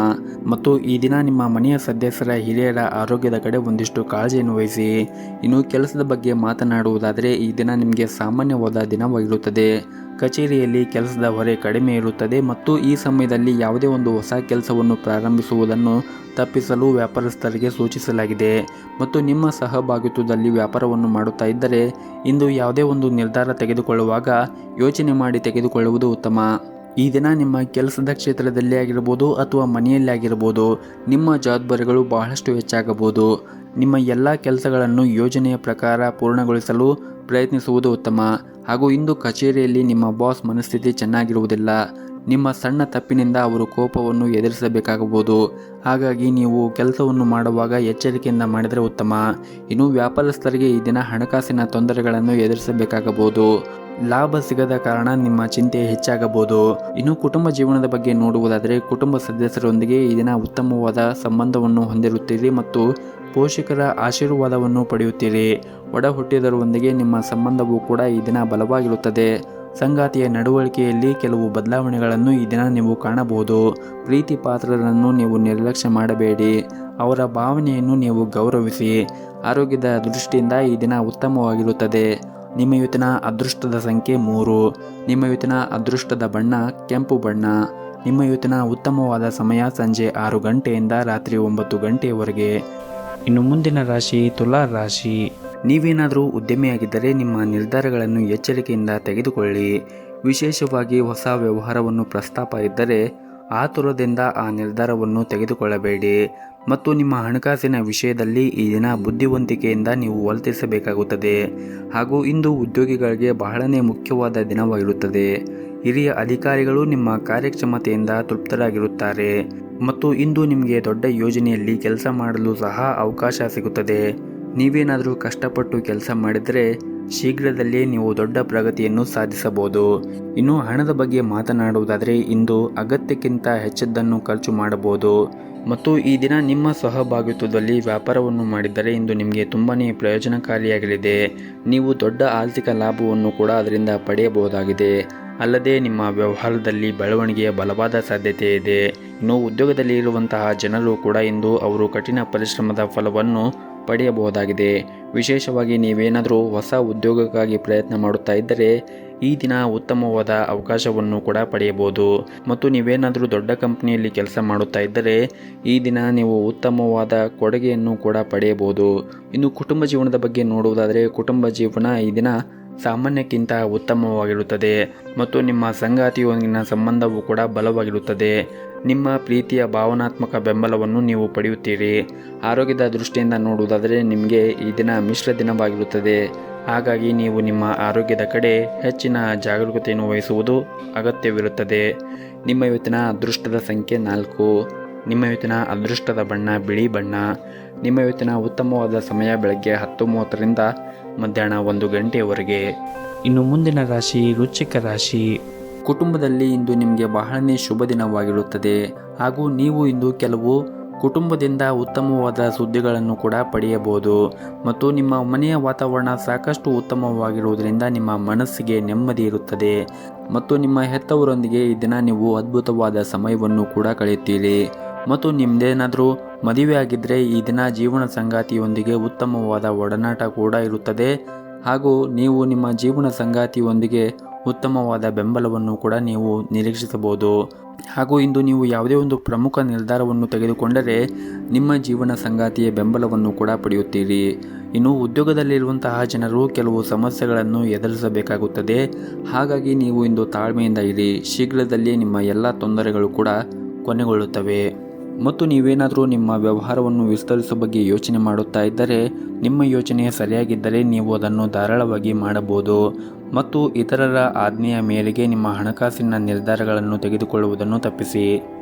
A: ಮತ್ತು ಈ ದಿನ ನಿಮ್ಮ ಮನೆಯ ಸದಸ್ಯರ ಹಿರಿಯರ ಆರೋಗ್ಯದ ಕಡೆ ಒಂದಿಷ್ಟು ಕಾಳಜಿಯನ್ನು ವಹಿಸಿ. ಇನ್ನು ಕೆಲಸದ ಬಗ್ಗೆ ಮಾತನಾಡುವುದಾದರೆ ಈ ದಿನ ನಿಮಗೆ ಸಾಮಾನ್ಯವಾದ ದಿನವಾಗಿರುತ್ತದೆ. ಕಚೇರಿಯಲ್ಲಿ ಕೆಲಸದ ಹೊರೆ ಕಡಿಮೆ ಇರುತ್ತದೆ ಮತ್ತು ಈ ಸಮಯದಲ್ಲಿ ಯಾವುದೇ ಒಂದು ಹೊಸ ಕೆಲಸವನ್ನು ಪ್ರಾರಂಭಿಸುವುದನ್ನು ತಪ್ಪಿಸಲು ವ್ಯಾಪಾರಸ್ಥರಿಗೆ ಸೂಚಿಸಲಾಗಿದೆ. ಮತ್ತು ನಿಮ್ಮ ಸಹಭಾಗಿತ್ವದಲ್ಲಿ ವ್ಯಾಪಾರವನ್ನು ಮಾಡುತ್ತಾ ಇದ್ದರೆ ಇಂದು ಯಾವುದೇ ಒಂದು ನಿರ್ಧಾರ ತೆಗೆದುಕೊಳ್ಳುವಾಗ ಯೋಚನೆ ಮಾಡಿ ತೆಗೆದುಕೊಳ್ಳುವುದು ಉತ್ತಮ. ಈ ದಿನ ನಿಮ್ಮ ಕೆಲಸದ ಕ್ಷೇತ್ರದಲ್ಲಿ ಆಗಿರಬಹುದು ಅಥವಾ ಮನೆಯಲ್ಲಿ ಆಗಿರಬಹುದು ನಿಮ್ಮ ಜವಾಬ್ದಾರಿಗಳು ಬಹಳಷ್ಟು ಹೆಚ್ಚಾಗಬಹುದು. ನಿಮ್ಮ ಎಲ್ಲ ಕೆಲಸಗಳನ್ನು ಯೋಜನೆಯ ಪ್ರಕಾರ ಪೂರ್ಣಗೊಳಿಸಲು ಪ್ರಯತ್ನಿಸುವುದು ಉತ್ತಮ. ಹಾಗೂ ಇಂದು ಕಚೇರಿಯಲ್ಲಿ ನಿಮ್ಮ ಬಾಸ್ ಮನಸ್ಥಿತಿ ಚೆನ್ನಾಗಿರುವುದಿಲ್ಲ. ನಿಮ್ಮ ಸಣ್ಣ ತಪ್ಪಿನಿಂದ ಅವರು ಕೋಪವನ್ನು ಎದುರಿಸಬೇಕಾಗಬಹುದು. ಹಾಗಾಗಿ ನೀವು ಕೆಲಸವನ್ನು ಮಾಡುವಾಗ ಎಚ್ಚರಿಕೆಯಿಂದ ಮಾಡಿದರೆ ಉತ್ತಮ. ಇನ್ನು ವ್ಯಾಪಾರಸ್ಥರಿಗೆ ಈ ದಿನ ಹಣಕಾಸಿನ ತೊಂದರೆಗಳನ್ನು ಎದುರಿಸಬೇಕಾಗಬಹುದು. ಲಾಭ ಸಿಗದ ಕಾರಣ ನಿಮ್ಮ ಚಿಂತೆ ಹೆಚ್ಚಾಗಬಹುದು. ಇನ್ನು ಕುಟುಂಬ ಜೀವನದ ಬಗ್ಗೆ ನೋಡುವುದಾದರೆ ಕುಟುಂಬ ಸದಸ್ಯರೊಂದಿಗೆ ಈ ದಿನ ಉತ್ತಮವಾದ ಸಂಬಂಧವನ್ನು ಹೊಂದಿರುತ್ತೀರಿ ಮತ್ತು ಪೋಷಕರ ಆಶೀರ್ವಾದವನ್ನು ಪಡೆಯುತ್ತೀರಿ. ಒಡ ಹುಟ್ಟಿದವರೊಂದಿಗೆ ನಿಮ್ಮ ಸಂಬಂಧವೂ ಕೂಡ ಈ ದಿನ ಬಲವಾಗಿರುತ್ತದೆ. ಸಂಗಾತಿಯ ನಡವಳಿಕೆಯಲ್ಲಿ ಕೆಲವು ಬದಲಾವಣೆಗಳನ್ನು ಈ ದಿನ ನೀವು ಕಾಣಬಹುದು. ಪ್ರೀತಿ ಪಾತ್ರರನ್ನು ನೀವು ನಿರ್ಲಕ್ಷ್ಯ ಮಾಡಬೇಡಿ. ಅವರ ಭಾವನೆಯನ್ನು ನೀವು ಗೌರವಿಸಿ. ಆರೋಗ್ಯದ ದೃಷ್ಟಿಯಿಂದ ಈ ದಿನ ಉತ್ತಮವಾಗಿರುತ್ತದೆ. ನಿಮ್ಮ ಇವತ್ತಿನ ಅದೃಷ್ಟದ ಸಂಖ್ಯೆ 3. ನಿಮ್ಮ ಇವತ್ತಿನ ಅದೃಷ್ಟದ ಬಣ್ಣ ಕೆಂಪು ಬಣ್ಣ. ನಿಮ್ಮ ಇವತ್ತಿನ ಉತ್ತಮವಾದ ಸಮಯ ಸಂಜೆ 6 ಗಂಟೆಯಿಂದ ರಾತ್ರಿ 9 ಗಂಟೆಯವರೆಗೆ. ಇನ್ನು ಮುಂದಿನ ರಾಶಿ ತುಲಾ ರಾಶಿ. ನೀವೇನಾದರೂ ಉದ್ಯಮಿಯಾಗಿದ್ದರೆ ನಿಮ್ಮ ನಿರ್ಧಾರಗಳನ್ನು ಎಚ್ಚರಿಕೆಯಿಂದ ತೆಗೆದುಕೊಳ್ಳಿ. ವಿಶೇಷವಾಗಿ ಹೊಸ ವ್ಯವಹಾರವನ್ನು ಪ್ರಸ್ತಾಪ ಇದ್ದರೆ ಆತುರದಿಂದ ಆ ನಿರ್ಧಾರವನ್ನು ತೆಗೆದುಕೊಳ್ಳಬೇಡಿ. ಮತ್ತು ನಿಮ್ಮ ಹಣಕಾಸಿನ ವಿಷಯದಲ್ಲಿ ಈ ದಿನ ಬುದ್ಧಿವಂತಿಕೆಯಿಂದ ನೀವು ವರ್ತಿಸಬೇಕಾಗುತ್ತದೆ. ಹಾಗೂ ಇಂದು ಉದ್ಯೋಗಿಗಳಿಗೆ ಬಹಳನೇ ಮುಖ್ಯವಾದ ದಿನವಾಗಿರುತ್ತದೆ. ಹಿರಿಯ ಅಧಿಕಾರಿಗಳು ನಿಮ್ಮ ಕಾರ್ಯಕ್ಷಮತೆಯಿಂದ ತೃಪ್ತರಾಗಿರುತ್ತಾರೆ ಮತ್ತು ಇಂದು ನಿಮಗೆ ದೊಡ್ಡ ಯೋಜನೆಯಲ್ಲಿ ಕೆಲಸ ಮಾಡಲು ಸಹ ಅವಕಾಶ ಸಿಗುತ್ತದೆ. ನೀವೇನಾದರೂ ಕಷ್ಟಪಟ್ಟು ಕೆಲಸ ಮಾಡಿದರೆ ಶೀಘ್ರದಲ್ಲೇ ನೀವು ದೊಡ್ಡ ಪ್ರಗತಿಯನ್ನು ಸಾಧಿಸಬಹುದು. ಇನ್ನು ಹಣದ ಬಗ್ಗೆ ಮಾತನಾಡುವುದಾದರೆ ಇಂದು ಅಗತ್ಯಕ್ಕಿಂತ ಹೆಚ್ಚದ್ದನ್ನು ಖರ್ಚು ಮಾಡಬಹುದು. ಮತ್ತು ಈ ದಿನ ನಿಮ್ಮ ಸಹಭಾಗಿತ್ವದಲ್ಲಿ ವ್ಯಾಪಾರವನ್ನು ಮಾಡಿದ್ದರೆ ಇಂದು ನಿಮಗೆ ತುಂಬಾ ಪ್ರಯೋಜನಕಾರಿಯಾಗಲಿದೆ. ನೀವು ದೊಡ್ಡ ಆರ್ಥಿಕ ಲಾಭವನ್ನು ಕೂಡ ಅದರಿಂದ ಪಡೆಯಬಹುದಾಗಿದೆ. ಅಲ್ಲದೆ ನಿಮ್ಮ ವ್ಯವಹಾರದಲ್ಲಿ ಬೆಳವಣಿಗೆಯ ಬಲವಾದ ಸಾಧ್ಯತೆ ಇದೆ. ಇನ್ನು ಉದ್ಯೋಗದಲ್ಲಿ ಇರುವಂತಹ ಜನರು ಕೂಡ ಇಂದು ಅವರು ಕಠಿಣ ಪರಿಶ್ರಮದ ಫಲವನ್ನು ಪಡೆಯಬಹುದಾಗಿದೆ. ವಿಶೇಷವಾಗಿ ನೀವೇನಾದರೂ ಹೊಸ ಉದ್ಯೋಗಕ್ಕಾಗಿ ಪ್ರಯತ್ನ ಮಾಡುತ್ತಾ ಇದ್ದರೆ ಈ ದಿನ ಉತ್ತಮವಾದ ಅವಕಾಶವನ್ನು ಕೂಡ ಪಡೆಯಬಹುದು. ಮತ್ತು ನೀವೇನಾದರೂ ದೊಡ್ಡ ಕಂಪನಿಯಲ್ಲಿ ಕೆಲಸ ಮಾಡುತ್ತಾ ಇದ್ದರೆ ಈ ದಿನ ನೀವು ಉತ್ತಮವಾದ ಕೊಡುಗೆಯನ್ನು ಕೂಡ ಪಡೆಯಬಹುದು. ಇನ್ನು ಕುಟುಂಬ ಜೀವನದ ಬಗ್ಗೆ ನೋಡುವುದಾದರೆ ಕುಟುಂಬ ಜೀವನ ಈ ದಿನ ಸಾಮಾನ್ಯಕ್ಕಿಂತ ಉತ್ತಮವಾಗಿರುತ್ತದೆ ಮತ್ತು ನಿಮ್ಮ ಸಂಗಾತಿಯೊಂದಿಗಿನ ಸಂಬಂಧವೂ ಕೂಡ ಬಲವಾಗಿರುತ್ತದೆ. ನಿಮ್ಮ ಪ್ರೀತಿಯ ಭಾವನಾತ್ಮಕ ಬೆಂಬಲವನ್ನು ನೀವು ಪಡೆಯುತ್ತೀರಿ. ಆರೋಗ್ಯದ ದೃಷ್ಟಿಯಿಂದ ನೋಡುವುದಾದರೆ ನಿಮಗೆ ಈ ದಿನ ಮಿಶ್ರ ದಿನವಾಗಿರುತ್ತದೆ. ಹಾಗಾಗಿ ನೀವು ನಿಮ್ಮ ಆರೋಗ್ಯದ ಕಡೆ ಹೆಚ್ಚಿನ ಜಾಗರೂಕತೆಯನ್ನು ವಹಿಸುವುದು ಅಗತ್ಯವಿರುತ್ತದೆ. ನಿಮ್ಮ ಇವತ್ತಿನ ಅದೃಷ್ಟದ ಸಂಖ್ಯೆ 4. ನಿಮ್ಮ ಇವತ್ತಿನ ಅದೃಷ್ಟದ ಬಣ್ಣ ಬಿಳಿ ಬಣ್ಣ. ನಿಮ್ಮ ಇವತ್ತಿನ ಉತ್ತಮವಾದ ಸಮಯ ಬೆಳಗ್ಗೆ 10:30ರಿಂದ ಮಧ್ಯಾಹ್ನ 1 ಗಂಟೆಯವರೆಗೆ. ಇನ್ನು ಮುಂದಿನ ರಾಶಿ ವೃಶ್ಚಿಕ ರಾಶಿ. ಕುಟುಂಬದಲ್ಲಿ ಇಂದು ನಿಮಗೆ ಬಹಳನೇ ಶುಭ ದಿನವಾಗಿರುತ್ತದೆ ಹಾಗೂ ನೀವು ಇಂದು ಕೆಲವು ಕುಟುಂಬದಿಂದ ಉತ್ತಮವಾದ ಸುದ್ದಿಗಳನ್ನು ಕೂಡ ಪಡೆಯಬಹುದು ಮತ್ತು ನಿಮ್ಮ ಮನೆಯ ವಾತಾವರಣ ಸಾಕಷ್ಟು ಉತ್ತಮವಾಗಿರುವುದರಿಂದ ನಿಮ್ಮ ಮನಸ್ಸಿಗೆ ನೆಮ್ಮದಿ ಇರುತ್ತದೆ ಮತ್ತು ನಿಮ್ಮ ಹೆತ್ತವರೊಂದಿಗೆ ಈ ದಿನ ನೀವು ಅದ್ಭುತವಾದ ಸಮಯವನ್ನು ಕೂಡ ಕಳೆಯುತ್ತೀರಿ ಮತ್ತು ನಿಮ್ಮದೇನಾದರೂ ಮದುವೆ ಆಗಿದ್ದರೆ ಈ ದಿನ ಜೀವನ ಸಂಗಾತಿಯೊಂದಿಗೆ ಉತ್ತಮವಾದ ಒಡನಾಟ ಕೂಡ ಇರುತ್ತದೆ ಹಾಗೂ ನೀವು ನಿಮ್ಮ ಜೀವನ ಸಂಗಾತಿಯೊಂದಿಗೆ ಉತ್ತಮವಾದ ಬೆಂಬಲವನ್ನು ಕೂಡ ನೀವು ನಿರೀಕ್ಷಿಸಬಹುದು ಹಾಗೂ ಇಂದು ನೀವು ಯಾವುದೇ ಒಂದು ಪ್ರಮುಖ ನಿರ್ಧಾರವನ್ನು ತೆಗೆದುಕೊಂಡರೆ ನಿಮ್ಮ ಜೀವನ ಸಂಗಾತಿಯ ಬೆಂಬಲವನ್ನು ಕೂಡ ಪಡೆಯುತ್ತೀರಿ. ಇನ್ನು ಉದ್ಯೋಗದಲ್ಲಿರುವಂತಹ ಜನರು ಕೆಲವು ಸಮಸ್ಯೆಗಳನ್ನು ಎದುರಿಸಬೇಕಾಗುತ್ತದೆ. ಹಾಗಾಗಿ ನೀವು ಇಂದು ತಾಳ್ಮೆಯಿಂದ ಇರಿ. ಶೀಘ್ರದಲ್ಲೇ ನಿಮ್ಮ ಎಲ್ಲ ತೊಂದರೆಗಳು ಕೂಡ ಕೊನೆಗೊಳ್ಳುತ್ತವೆ. ಮತ್ತು ನೀವೇನಾದರೂ ನಿಮ್ಮ ವ್ಯವಹಾರವನ್ನು ವಿಸ್ತರಿಸುವ ಬಗ್ಗೆ ಯೋಚನೆ ಮಾಡುತ್ತಾ ಇದ್ದರೆ ನಿಮ್ಮ ಯೋಚನೆ ಸರಿಯಾಗಿದ್ದರೆ ನೀವು ಅದನ್ನು ಧಾರಾಳವಾಗಿ ಮಾಡಬಹುದು ಮತ್ತು ಇತರರ ಆಜ್ಞೆಯ ಮೇರೆಗೆ ನಿಮ್ಮ ಹಣಕಾಸಿನ ನಿರ್ಧಾರಗಳನ್ನು ತೆಗೆದುಕೊಳ್ಳುವುದನ್ನು ತಪ್ಪಿಸಿ.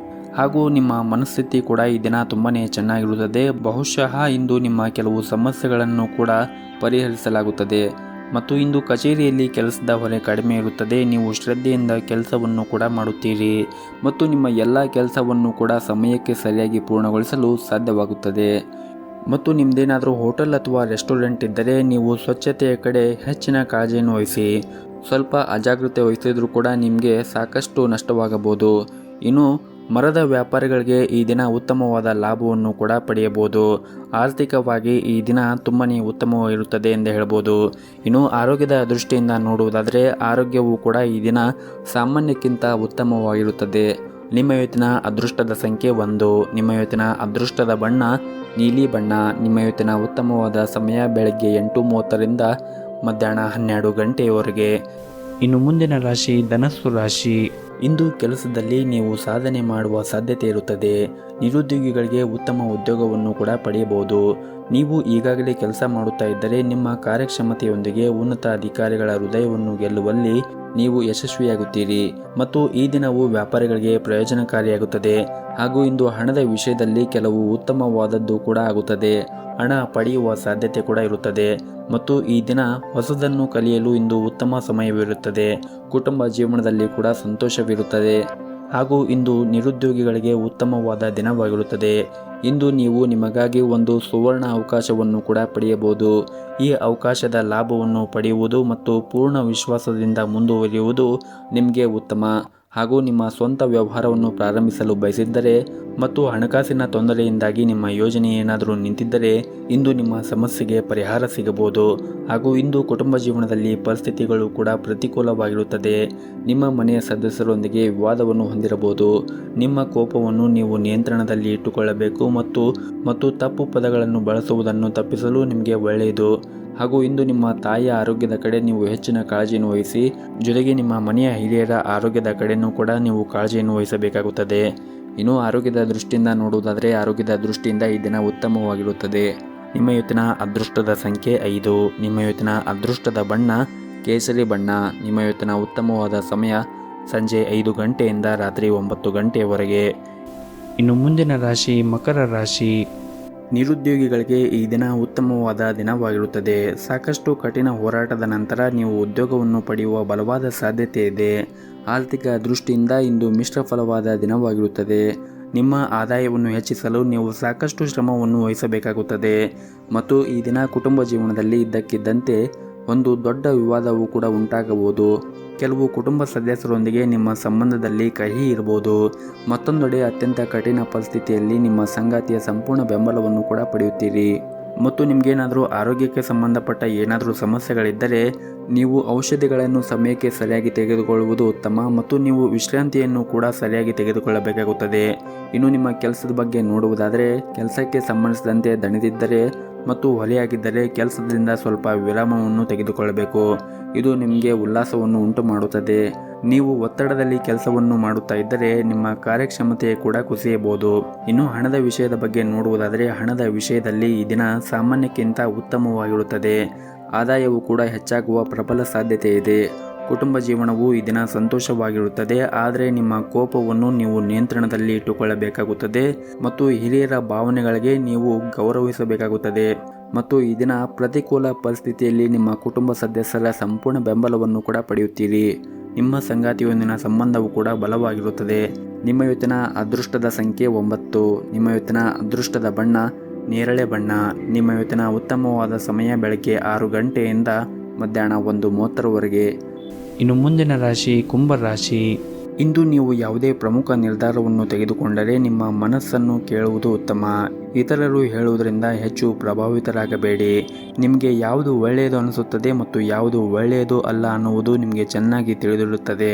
A: ಹಾಗೂ ನಿಮ್ಮ ಮನಸ್ಥಿತಿ ಕೂಡ ಈ ದಿನ ತುಂಬಾ ಚೆನ್ನಾಗಿರುತ್ತದೆ. ಬಹುಶಃ ಇಂದು ನಿಮ್ಮ ಕೆಲವು ಸಮಸ್ಯೆಗಳನ್ನು ಕೂಡ ಪರಿಹರಿಸಲಾಗುತ್ತದೆ ಮತ್ತು ಇಂದು ಕಚೇರಿಯಲ್ಲಿ ಕೆಲಸದ ಹೊರೆ ಕಡಿಮೆ ಇರುತ್ತದೆ. ನೀವು ಶ್ರದ್ಧೆಯಿಂದ ಕೆಲಸವನ್ನು ಕೂಡ ಮಾಡುತ್ತೀರಿ ಮತ್ತು ನಿಮ್ಮ ಎಲ್ಲ ಕೆಲಸವನ್ನು ಕೂಡ ಸಮಯಕ್ಕೆ ಸರಿಯಾಗಿ ಪೂರ್ಣಗೊಳಿಸಲು ಸಾಧ್ಯವಾಗುತ್ತದೆ. ಮತ್ತು ನಿಮ್ಮದೇನಾದರೂ ಹೋಟೆಲ್ ಅಥವಾ ರೆಸ್ಟೋರೆಂಟ್ ಇದ್ದರೆ ನೀವು ಸ್ವಚ್ಛತೆಯ ಕಡೆ ಹೆಚ್ಚಿನ ಕಾಳಜಿಯನ್ನು ವಹಿಸಿ. ಸ್ವಲ್ಪ ಅಜಾಗ್ರತೆ ವಹಿಸಿದರೂ ಕೂಡ ನಿಮಗೆ ಸಾಕಷ್ಟು ನಷ್ಟವಾಗಬಹುದು. ಇನ್ನು ಮರದ ವ್ಯಾಪಾರಿಗಳಿಗೆ ಈ ದಿನ ಉತ್ತಮವಾದ ಲಾಭವನ್ನು ಕೂಡ ಪಡೆಯಬಹುದು. ಆರ್ಥಿಕವಾಗಿ ಈ ದಿನ ತುಂಬಾ ಉತ್ತಮವಾಗಿರುತ್ತದೆ ಎಂದು ಹೇಳ್ಬೋದು. ಇನ್ನು ಆರೋಗ್ಯದ ದೃಷ್ಟಿಯಿಂದ ನೋಡುವುದಾದರೆ ಆರೋಗ್ಯವು ಕೂಡ ಈ ದಿನ ಸಾಮಾನ್ಯಕ್ಕಿಂತ ಉತ್ತಮವಾಗಿರುತ್ತದೆ. ನಿಮ್ಮ ಇವತ್ತಿನ ಅದೃಷ್ಟದ ಸಂಖ್ಯೆ 1. ನಿಮ್ಮ ಇವತ್ತಿನ ಅದೃಷ್ಟದ ಬಣ್ಣ ನೀಲಿ ಬಣ್ಣ. ನಿಮ್ಮ ಇವತ್ತಿನ ಉತ್ತಮವಾದ ಸಮಯ ಬೆಳಗ್ಗೆ 8:30ರಿಂದ ಮಧ್ಯಾಹ್ನ 12 ಗಂಟೆಯವರೆಗೆ. ಇನ್ನು ಮುಂದಿನ ರಾಶಿ ಧನಸ್ಸು ರಾಶಿ. ಇಂದು ಕೆಲಸದಲ್ಲಿ ನೀವು ಸಾಧನೆ ಮಾಡುವ ಸಾಧ್ಯತೆ ಇರುತ್ತದೆ. ನಿರುದ್ಯೋಗಿಗಳಿಗೆ ಉತ್ತಮ ಉದ್ಯೋಗವನ್ನು ಕೂಡ ಪಡೆಯಬಹುದು. ನೀವು ಈಗಾಗಲೇ ಕೆಲಸ ಮಾಡುತ್ತಾ ಇದ್ದರೆ ನಿಮ್ಮ ಕಾರ್ಯಕ್ಷಮತೆಯೊಂದಿಗೆ ಉನ್ನತ ಅಧಿಕಾರಿಗಳ ಹೃದಯವನ್ನು ಗೆಲ್ಲುವಲ್ಲಿ ನೀವು ಯಶಸ್ವಿಯಾಗುತ್ತೀರಿ ಮತ್ತು ಈ ದಿನವು ವ್ಯಾಪಾರಿಗಳಿಗೆ ಪ್ರಯೋಜನಕಾರಿಯಾಗುತ್ತದೆ. ಹಾಗೂ ಇಂದು ಹಣದ ವಿಷಯದಲ್ಲಿ ಕೆಲವು ಉತ್ತಮವಾದದ್ದು ಕೂಡ ಆಗುತ್ತದೆ. ಹಣ ಪಡೆಯುವ ಸಾಧ್ಯತೆ ಕೂಡ ಇರುತ್ತದೆ ಮತ್ತು ಈ ದಿನ ಹೊಸದನ್ನು ಕಲಿಯಲು ಇಂದು ಉತ್ತಮ ಸಮಯವಿರುತ್ತದೆ. ಕುಟುಂಬ ಜೀವನದಲ್ಲಿ ಕೂಡ ಸಂತೋಷವಿರುತ್ತದೆ ಹಾಗೂ ಇಂದು ನಿರುದ್ಯೋಗಿಗಳಿಗೆ ಉತ್ತಮವಾದ ದಿನವಾಗಿರುತ್ತದೆ. ಇಂದು ನೀವು ನಿಮಗಾಗಿ ಒಂದು ಸುವರ್ಣ ಅವಕಾಶವನ್ನು ಕೂಡ ಪಡೆಯಬಹುದು. ಈ ಅವಕಾಶದ ಲಾಭವನ್ನು ಪಡೆಯುವುದು ಮತ್ತು ಪೂರ್ಣ ವಿಶ್ವಾಸದಿಂದ ಮುಂದುವರಿಯುವುದು ನಿಮಗೆ ಉತ್ತಮ. ಹಾಗೂ ನಿಮ್ಮ ಸ್ವಂತ ವ್ಯವಹಾರವನ್ನು ಪ್ರಾರಂಭಿಸಲು ಬಯಸಿದ್ದರೆ ಮತ್ತು ಹಣಕಾಸಿನ ತೊಂದರೆಯಿಂದಾಗಿ ನಿಮ್ಮ ಯೋಜನೆ ಏನಾದರೂ ನಿಂತಿದ್ದರೆ ಇಂದು ನಿಮ್ಮ ಸಮಸ್ಯೆಗೆ ಪರಿಹಾರ ಸಿಗಬಹುದು. ಹಾಗೂ ಇಂದು ಕುಟುಂಬ ಜೀವನದಲ್ಲಿ ಪರಿಸ್ಥಿತಿಗಳು ಕೂಡ ಪ್ರತಿಕೂಲವಾಗಿರುತ್ತದೆ. ನಿಮ್ಮ ಮನೆಯ ಸದಸ್ಯರೊಂದಿಗೆ ವಿವಾದವನ್ನು ಹೊಂದಿರಬಹುದು. ನಿಮ್ಮ ಕೋಪವನ್ನು ನೀವು ನಿಯಂತ್ರಣದಲ್ಲಿ ಇಟ್ಟುಕೊಳ್ಳಬೇಕು ಮತ್ತು ತಪ್ಪು ಪದಗಳನ್ನು ಬಳಸುವುದನ್ನು ತಪ್ಪಿಸಲು ನಿಮಗೆ ಒಳ್ಳೆಯದು. ಹಾಗೂ ಇಂದು ನಿಮ್ಮ ತಾಯಿಯ ಆರೋಗ್ಯದ ಕಡೆ ನೀವು ಹೆಚ್ಚಿನ ಕಾಳಜಿಯನ್ನು ವಹಿಸಿ. ಜೊತೆಗೆ ನಿಮ್ಮ ಮನೆಯ ಹಿರಿಯರ ಆರೋಗ್ಯದ ಕಡೆಯೂ ಕೂಡ ನೀವು ಕಾಳಜಿಯನ್ನು ವಹಿಸಬೇಕಾಗುತ್ತದೆ. ಇನ್ನು ಆರೋಗ್ಯದ ದೃಷ್ಟಿಯಿಂದ ನೋಡುವುದಾದರೆ ಆರೋಗ್ಯದ ದೃಷ್ಟಿಯಿಂದ ಈ ದಿನ ಉತ್ತಮವಾಗಿರುತ್ತದೆ. ನಿಮ್ಮ ಇವತ್ತಿನ ಅದೃಷ್ಟದ ಸಂಖ್ಯೆ 5. ನಿಮ್ಮ ಇವತ್ತಿನ ಅದೃಷ್ಟದ ಬಣ್ಣ ಕೇಸರಿ ಬಣ್ಣ. ನಿಮ್ಮ ಇವತ್ತಿನ ಉತ್ತಮವಾದ ಸಮಯ ಸಂಜೆ 5 ಗಂಟೆಯಿಂದ ರಾತ್ರಿ 9 ಗಂಟೆಯವರೆಗೆ. ಇನ್ನು ಮುಂದಿನ ರಾಶಿ ಮಕರ ರಾಶಿ. ನಿರುದ್ಯೋಗಿಗಳಿಗೆ ಈ ದಿನ ಉತ್ತಮವಾದ ದಿನವಾಗಿರುತ್ತದೆ. ಸಾಕಷ್ಟು ಕಠಿಣ ಹೋರಾಟದ ನಂತರ ನೀವು ಉದ್ಯೋಗವನ್ನು ಪಡೆಯುವ ಬಲವಾದ ಸಾಧ್ಯತೆ ಇದೆ. ಆರ್ಥಿಕ ದೃಷ್ಟಿಯಿಂದ ಇಂದು ಮಿಶ್ರ ಫಲವಾದ ದಿನವಾಗಿರುತ್ತದೆ. ನಿಮ್ಮ ಆದಾಯವನ್ನು ಹೆಚ್ಚಿಸಲು ನೀವು ಸಾಕಷ್ಟು ಶ್ರಮವನ್ನು ವಹಿಸಬೇಕಾಗುತ್ತದೆ ಮತ್ತು ಈ ದಿನ ಕುಟುಂಬ ಜೀವನದಲ್ಲಿ ಇದ್ದಕ್ಕಿದ್ದಂತೆ ಒಂದು ದೊಡ್ಡ ವಿವಾದವು ಕೂಡ ಉಂಟಾಗಬಹುದು. ಕೆಲವು ಕುಟುಂಬ ಸದಸ್ಯರೊಂದಿಗೆ ನಿಮ್ಮ ಸಂಬಂಧದಲ್ಲಿ ಕಹಿ ಇರಬಹುದು. ಮತ್ತೊಂದೆಡೆ ಅತ್ಯಂತ ಕಠಿಣ ಪರಿಸ್ಥಿತಿಯಲ್ಲಿ ನಿಮ್ಮ ಸಂಗಾತಿಯ ಸಂಪೂರ್ಣ ಬೆಂಬಲವನ್ನು ಕೂಡ ಪಡೆಯುತ್ತೀರಿ. ಮತ್ತು ನಿಮಗೇನಾದರೂ ಆರೋಗ್ಯಕ್ಕೆ ಸಂಬಂಧಪಟ್ಟ ಏನಾದರೂ ಸಮಸ್ಯೆಗಳಿದ್ದರೆ ನೀವು ಔಷಧಿಗಳನ್ನು ಸಮಯಕ್ಕೆ ಸರಿಯಾಗಿ ತೆಗೆದುಕೊಳ್ಳುವುದು ಉತ್ತಮ ಮತ್ತು ನೀವು ವಿಶ್ರಾಂತಿಯನ್ನು ಕೂಡ ಸರಿಯಾಗಿ ತೆಗೆದುಕೊಳ್ಳಬೇಕಾಗುತ್ತದೆ. ಇನ್ನು ನಿಮ್ಮ ಕೆಲಸದ ಬಗ್ಗೆ ನೋಡುವುದಾದರೆ ಕೆಲಸಕ್ಕೆ ಸಂಬಂಧಿಸಿದಂತೆ ದಣಿದಿದ್ದರೆ ಮತ್ತು ಹೊಲೆಯಾಗಿದ್ದರೆ ಕೆಲಸದಿಂದ ಸ್ವಲ್ಪ ವಿರಾಮವನ್ನು ತೆಗೆದುಕೊಳ್ಳಬೇಕು. ಇದು ನಿಮಗೆ ಉಲ್ಲಾಸವನ್ನು ಉಂಟು ಮಾಡುತ್ತದೆ. ನೀವು ಒತ್ತಡದಲ್ಲಿ ಕೆಲಸವನ್ನು ಮಾಡುತ್ತಾ ಇದ್ದರೆ ನಿಮ್ಮ ಕಾರ್ಯಕ್ಷಮತೆ ಕೂಡ ಕುಸಿಯಬಹುದು. ಇನ್ನು ಹಣದ ವಿಷಯದ ಬಗ್ಗೆ ನೋಡುವುದಾದರೆ ಹಣದ ವಿಷಯದಲ್ಲಿ ಈ ದಿನ ಸಾಮಾನ್ಯಕ್ಕಿಂತ ಉತ್ತಮವಾಗಿರುತ್ತದೆ. ಆದಾಯವು ಕೂಡ ಹೆಚ್ಚಾಗುವ ಪ್ರಬಲ ಸಾಧ್ಯತೆ ಇದೆ. ಕುಟುಂಬ ಜೀವನವು ಈ ದಿನ ಸಂತೋಷವಾಗಿರುತ್ತದೆ. ಆದರೆ ನಿಮ್ಮ ಕೋಪವನ್ನು ನೀವು ನಿಯಂತ್ರಣದಲ್ಲಿ ಇಟ್ಟುಕೊಳ್ಳಬೇಕಾಗುತ್ತದೆ ಮತ್ತು ಹಿರಿಯರ ಭಾವನೆಗಳಿಗೆ ನೀವು ಗೌರವಿಸಬೇಕಾಗುತ್ತದೆ. ಮತ್ತು ಈ ದಿನ ಪ್ರತಿಕೂಲ ಪರಿಸ್ಥಿತಿಯಲ್ಲಿ ನಿಮ್ಮ ಕುಟುಂಬ ಸದಸ್ಯರ ಸಂಪೂರ್ಣ ಬೆಂಬಲವನ್ನು ಕೂಡ ಪಡೆಯುತ್ತೀರಿ. ನಿಮ್ಮ ಸಂಗಾತಿಯೊಂದಿನ ಸಂಬಂಧವು ಕೂಡ ಬಲವಾಗಿರುತ್ತದೆ. ನಿಮ್ಮ ಇವತ್ತಿನ ಅದೃಷ್ಟದ ಸಂಖ್ಯೆ 9. ನಿಮ್ಮ ಇವತ್ತಿನ ಅದೃಷ್ಟದ ಬಣ್ಣ ನೇರಳೆ ಬಣ್ಣ. ನಿಮ್ಮ ಇವತ್ತಿನ ಉತ್ತಮವಾದ ಸಮಯ ಬೆಳಗ್ಗೆ 6 ಗಂಟೆಯಿಂದ ಮಧ್ಯಾಹ್ನ 1:30ವರೆಗೆ. ಇನ್ನು ಮುಂದಿನ ರಾಶಿ ಕುಂಭ ರಾಶಿ. ಇಂದು ನೀವು ಯಾವುದೇ ಪ್ರಮುಖ ನಿರ್ಧಾರವನ್ನು ತೆಗೆದುಕೊಂಡರೆ ನಿಮ್ಮ ಮನಸ್ಸನ್ನು ಕೇಳುವುದು ಉತ್ತಮ. ಇತರರು ಹೇಳುವುದರಿಂದ ಹೆಚ್ಚು ಪ್ರಭಾವಿತರಾಗಬೇಡಿ. ನಿಮಗೆ ಯಾವುದು ಒಳ್ಳೆಯದು ಅನಿಸುತ್ತದೆ ಮತ್ತು ಯಾವುದು ಒಳ್ಳೆಯದು ಅಲ್ಲ ಅನ್ನುವುದು ನಿಮಗೆ ಚೆನ್ನಾಗಿ ತಿಳಿದಿರುತ್ತದೆ.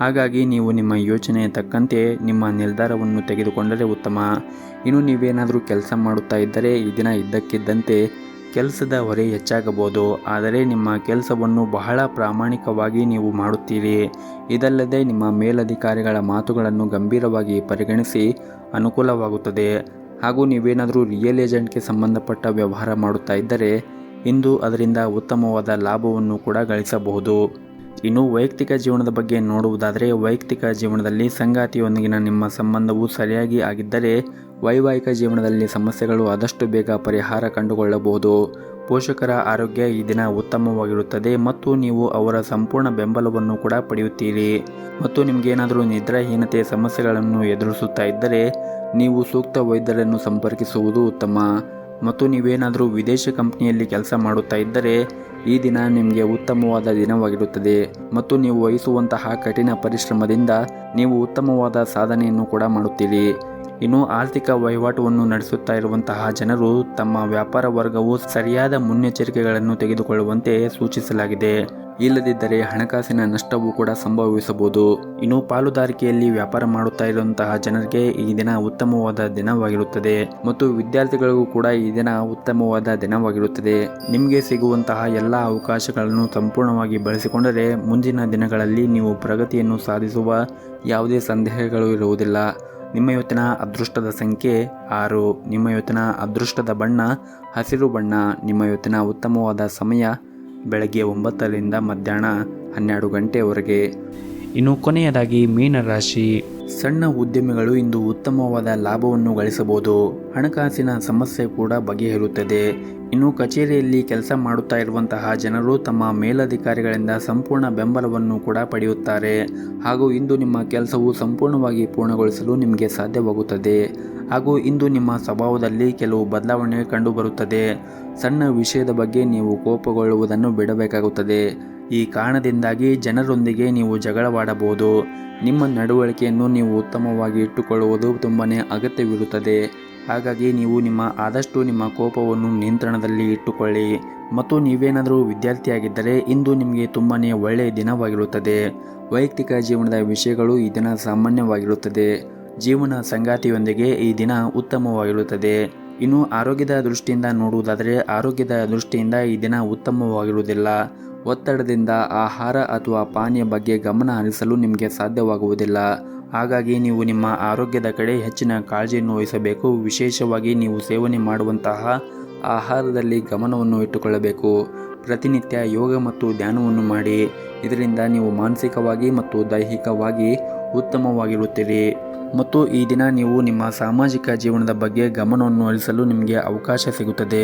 A: ಹಾಗಾಗಿ ನೀವು ನಿಮ್ಮ ಯೋಚನೆಯ ತಕ್ಕಂತೆ ನಿಮ್ಮ ನಿರ್ಧಾರವನ್ನು ತೆಗೆದುಕೊಂಡರೆ ಉತ್ತಮ. ಇನ್ನು ನೀವೇನಾದರೂ ಕೆಲಸ ಮಾಡುತ್ತಾ ಇದ್ದರೆ ಈ ದಿನ ಇದ್ದಕ್ಕಿದ್ದಂತೆ ಕೆಲಸದ ಹೊರೆ ಹೆಚ್ಚಾಗಬಹುದು. ಆದರೆ ನಿಮ್ಮ ಕೆಲಸವನ್ನು ಬಹಳ ಪ್ರಾಮಾಣಿಕವಾಗಿ ನೀವು ಮಾಡುತ್ತೀರಿ. ಇದಲ್ಲದೆ ನಿಮ್ಮ ಮೇಲಧಿಕಾರಿಗಳ ಮಾತುಗಳನ್ನು ಗಂಭೀರವಾಗಿ ಪರಿಗಣಿಸಿ ಅನುಕೂಲವಾಗುತ್ತದೆ. ಹಾಗೂ ನೀವೇನಾದರೂ ರಿಯಲ್ ಏಜೆಂಟ್ಗೆ ಸಂಬಂಧಪಟ್ಟ ವ್ಯವಹಾರ ಮಾಡುತ್ತಾ ಇದ್ದರೆ ಇಂದು ಅದರಿಂದ ಉತ್ತಮವಾದ ಲಾಭವನ್ನು ಕೂಡ ಗಳಿಸಬಹುದು. ಇನ್ನು ವೈಯಕ್ತಿಕ ಜೀವನದ ಬಗ್ಗೆ ನೋಡುವುದಾದರೆ ವೈಯಕ್ತಿಕ ಜೀವನದಲ್ಲಿ ಸಂಗಾತಿಯೊಂದಿಗಿನ ನಿಮ್ಮ ಸಂಬಂಧವು ಸರಿಯಾಗಿ ಆಗಿದ್ದರೆ ವೈವಾಹಿಕ ಜೀವನದಲ್ಲಿ ಸಮಸ್ಯೆಗಳು ಆದಷ್ಟು ಬೇಗ ಪರಿಹಾರ ಕಂಡುಕೊಳ್ಳಬಹುದು. ಪೋಷಕರ ಆರೋಗ್ಯ ಈ ದಿನ ಉತ್ತಮವಾಗಿರುತ್ತದೆ ಮತ್ತು ನೀವು ಅವರ ಸಂಪೂರ್ಣ ಬೆಂಬಲವನ್ನು ಕೂಡ ಪಡೆಯುತ್ತೀರಿ. ಮತ್ತು ನಿಮಗೇನಾದರೂ ನಿದ್ರಾಹೀನತೆ ಸಮಸ್ಯೆಗಳನ್ನು ಎದುರಿಸುತ್ತಾ ಇದ್ದರೆ ನೀವು ಸೂಕ್ತ ವೈದ್ಯರನ್ನು ಸಂಪರ್ಕಿಸುವುದು ಉತ್ತಮ. ಮತ್ತು ನೀವೇನಾದರೂ ವಿದೇಶಿ ಕಂಪನಿಯಲ್ಲಿ ಕೆಲಸ ಮಾಡುತ್ತಾ ಇದ್ದರೆ ಈ ದಿನ ನಿಮಗೆ ಉತ್ತಮವಾದ ದಿನವಾಗಿರುತ್ತದೆ ಮತ್ತು ನೀವು ವಹಿಸುವಂತಹ ಕಠಿಣ ಪರಿಶ್ರಮದಿಂದ ನೀವು ಉತ್ತಮವಾದ ಸಾಧನೆಯನ್ನು ಕೂಡ ಮಾಡುತ್ತೀರಿ. ಇನ್ನು ಆರ್ಥಿಕ ವಹಿವಾಟುವನ್ನು ನಡೆಸುತ್ತಾ ಇರುವಂತಹ ಜನರು ತಮ್ಮ ವ್ಯಾಪಾರ ವರ್ಗವು ಸರಿಯಾದ ಮುನ್ನೆಚ್ಚರಿಕೆಗಳನ್ನು ತೆಗೆದುಕೊಳ್ಳುವಂತೆ ಸೂಚಿಸಲಾಗಿದೆ. ಇಲ್ಲದಿದ್ದರೆ ಹಣಕಾಸಿನ ನಷ್ಟವೂ ಕೂಡ ಸಂಭವಿಸಬಹುದು. ಇನ್ನು ಪಾಲುದಾರಿಕೆಯಲ್ಲಿ ವ್ಯಾಪಾರ ಮಾಡುತ್ತಾ ಇರುವಂತಹ ಜನರಿಗೆ ಈ ದಿನ ಉತ್ತಮವಾದ ದಿನವಾಗಿರುತ್ತದೆ ಮತ್ತು ವಿದ್ಯಾರ್ಥಿಗಳಿಗೂ ಕೂಡ ಈ ದಿನ ಉತ್ತಮವಾದ ದಿನವಾಗಿರುತ್ತದೆ. ನಿಮಗೆ ಸಿಗುವಂತಹ ಎಲ್ಲ ಅವಕಾಶಗಳನ್ನು ಸಂಪೂರ್ಣವಾಗಿ ಬಳಸಿಕೊಂಡರೆ ಮುಂದಿನ ದಿನಗಳಲ್ಲಿ ನೀವು ಪ್ರಗತಿಯನ್ನು ಸಾಧಿಸುವ ಯಾವುದೇ ಸಂದೇಹಗಳು ಇರುವುದಿಲ್ಲ. ನಿಮ್ಮ ಇವತ್ತಿನ ಅದೃಷ್ಟದ ಸಂಖ್ಯೆ 6. ನಿಮ್ಮ ಇವತ್ತಿನ ಅದೃಷ್ಟದ ಬಣ್ಣ ಹಸಿರು ಬಣ್ಣ. ನಿಮ್ಮ ಇವತ್ತಿನ ಉತ್ತಮವಾದ ಸಮಯ ಬೆಳಗ್ಗೆ 9ರಿಂದ ಮಧ್ಯಾಹ್ನ 12 ಗಂಟೆಯವರೆಗೆ. ಇನ್ನು ಕೊನೆಯದಾಗಿ ಮೀನರಾಶಿ. ಸಣ್ಣ ಉದ್ಯಮಿಗಳು ಇಂದು ಉತ್ತಮವಾದ ಲಾಭವನ್ನು ಗಳಿಸಬಹುದು. ಹಣಕಾಸಿನ ಸಮಸ್ಯೆ ಕೂಡ ಬಗೆಹರುತ್ತದೆ. ಇನ್ನು ಕಚೇರಿಯಲ್ಲಿ ಕೆಲಸ ಮಾಡುತ್ತಾ ಇರುವಂತಹ ಜನರು ತಮ್ಮ ಮೇಲಧಿಕಾರಿಗಳಿಂದ ಸಂಪೂರ್ಣ ಬೆಂಬಲವನ್ನು ಕೂಡ ಪಡೆಯುತ್ತಾರೆ. ಹಾಗೂ ಇಂದು ನಿಮ್ಮ ಕೆಲಸವು ಸಂಪೂರ್ಣವಾಗಿ ಪೂರ್ಣಗೊಳಿಸಲು ನಿಮಗೆ ಸಾಧ್ಯವಾಗುತ್ತದೆ. ಹಾಗೂ ಇಂದು ನಿಮ್ಮ ಸ್ವಭಾವದಲ್ಲಿ ಕೆಲವು ಬದಲಾವಣೆ ಕಂಡುಬರುತ್ತದೆ. ಸಣ್ಣ ವಿಷಯದ ಬಗ್ಗೆ ನೀವು ಕೋಪಗೊಳ್ಳುವುದನ್ನು ಬಿಡಬೇಕಾಗುತ್ತದೆ. ಈ ಕಾರಣದಿಂದಾಗಿ ಜನರೊಂದಿಗೆ ನೀವು ಜಗಳವಾಡಬಹುದು. ನಿಮ್ಮ ನಡವಳಿಕೆಯನ್ನು ನೀವು ಉತ್ತಮವಾಗಿ ಇಟ್ಟುಕೊಳ್ಳುವುದು ತುಂಬಾ ಅಗತ್ಯವಿರುತ್ತದೆ. ಹಾಗಾಗಿ ನೀವು ಆದಷ್ಟು ನಿಮ್ಮ ಕೋಪವನ್ನು ನಿಯಂತ್ರಣದಲ್ಲಿ ಇಟ್ಟುಕೊಳ್ಳಿ. ಮತ್ತು ನೀವೇನಾದರೂ ವಿದ್ಯಾರ್ಥಿಯಾಗಿದ್ದರೆ ಇಂದು ನಿಮಗೆ ತುಂಬಾ ಒಳ್ಳೆಯ ದಿನವಾಗಿರುತ್ತದೆ. ವೈಯಕ್ತಿಕ ಜೀವನದ ವಿಷಯಗಳು ಈ ದಿನ ಸಾಮಾನ್ಯವಾಗಿರುತ್ತದೆ. ಜೀವನ ಸಂಗಾತಿಯೊಂದಿಗೆ ಈ ದಿನ ಉತ್ತಮವಾಗಿರುತ್ತದೆ. ಇನ್ನು ಆರೋಗ್ಯದ ದೃಷ್ಟಿಯಿಂದ ನೋಡುವುದಾದರೆ ಆರೋಗ್ಯದ ದೃಷ್ಟಿಯಿಂದ ಈ ದಿನ ಉತ್ತಮವಾಗಿರುವುದಿಲ್ಲ. ಒತ್ತಡದಿಂದ ಆಹಾರ ಅಥವಾ ಪಾನೀಯ ಬಗ್ಗೆ ಗಮನ ಹರಿಸಲು ನಿಮಗೆ ಸಾಧ್ಯವಾಗುವುದಿಲ್ಲ. ಹಾಗಾಗಿ ನೀವು ನಿಮ್ಮ ಆರೋಗ್ಯದ ಕಡೆ ಹೆಚ್ಚಿನ ಕಾಳಜಿಯನ್ನು ವಹಿಸಬೇಕು. ವಿಶೇಷವಾಗಿ ನೀವು ಸೇವನೆ ಮಾಡುವಂತಹ ಆಹಾರದಲ್ಲಿ ಗಮನವನ್ನು ಇಟ್ಟುಕೊಳ್ಳಬೇಕು. ಪ್ರತಿನಿತ್ಯ ಯೋಗ ಮತ್ತು ಧ್ಯಾನವನ್ನು ಮಾಡಿ. ಇದರಿಂದ ನೀವು ಮಾನಸಿಕವಾಗಿ ಮತ್ತು ದೈಹಿಕವಾಗಿ ಉತ್ತಮವಾಗಿರುತ್ತೀರಿ. ಮತ್ತು ಈ ದಿನ ನೀವು ನಿಮ್ಮ ಸಾಮಾಜಿಕ ಜೀವನದ ಬಗ್ಗೆ ಗಮನವನ್ನು ಹರಿಸಲು ನಿಮಗೆ ಅವಕಾಶ ಸಿಗುತ್ತದೆ.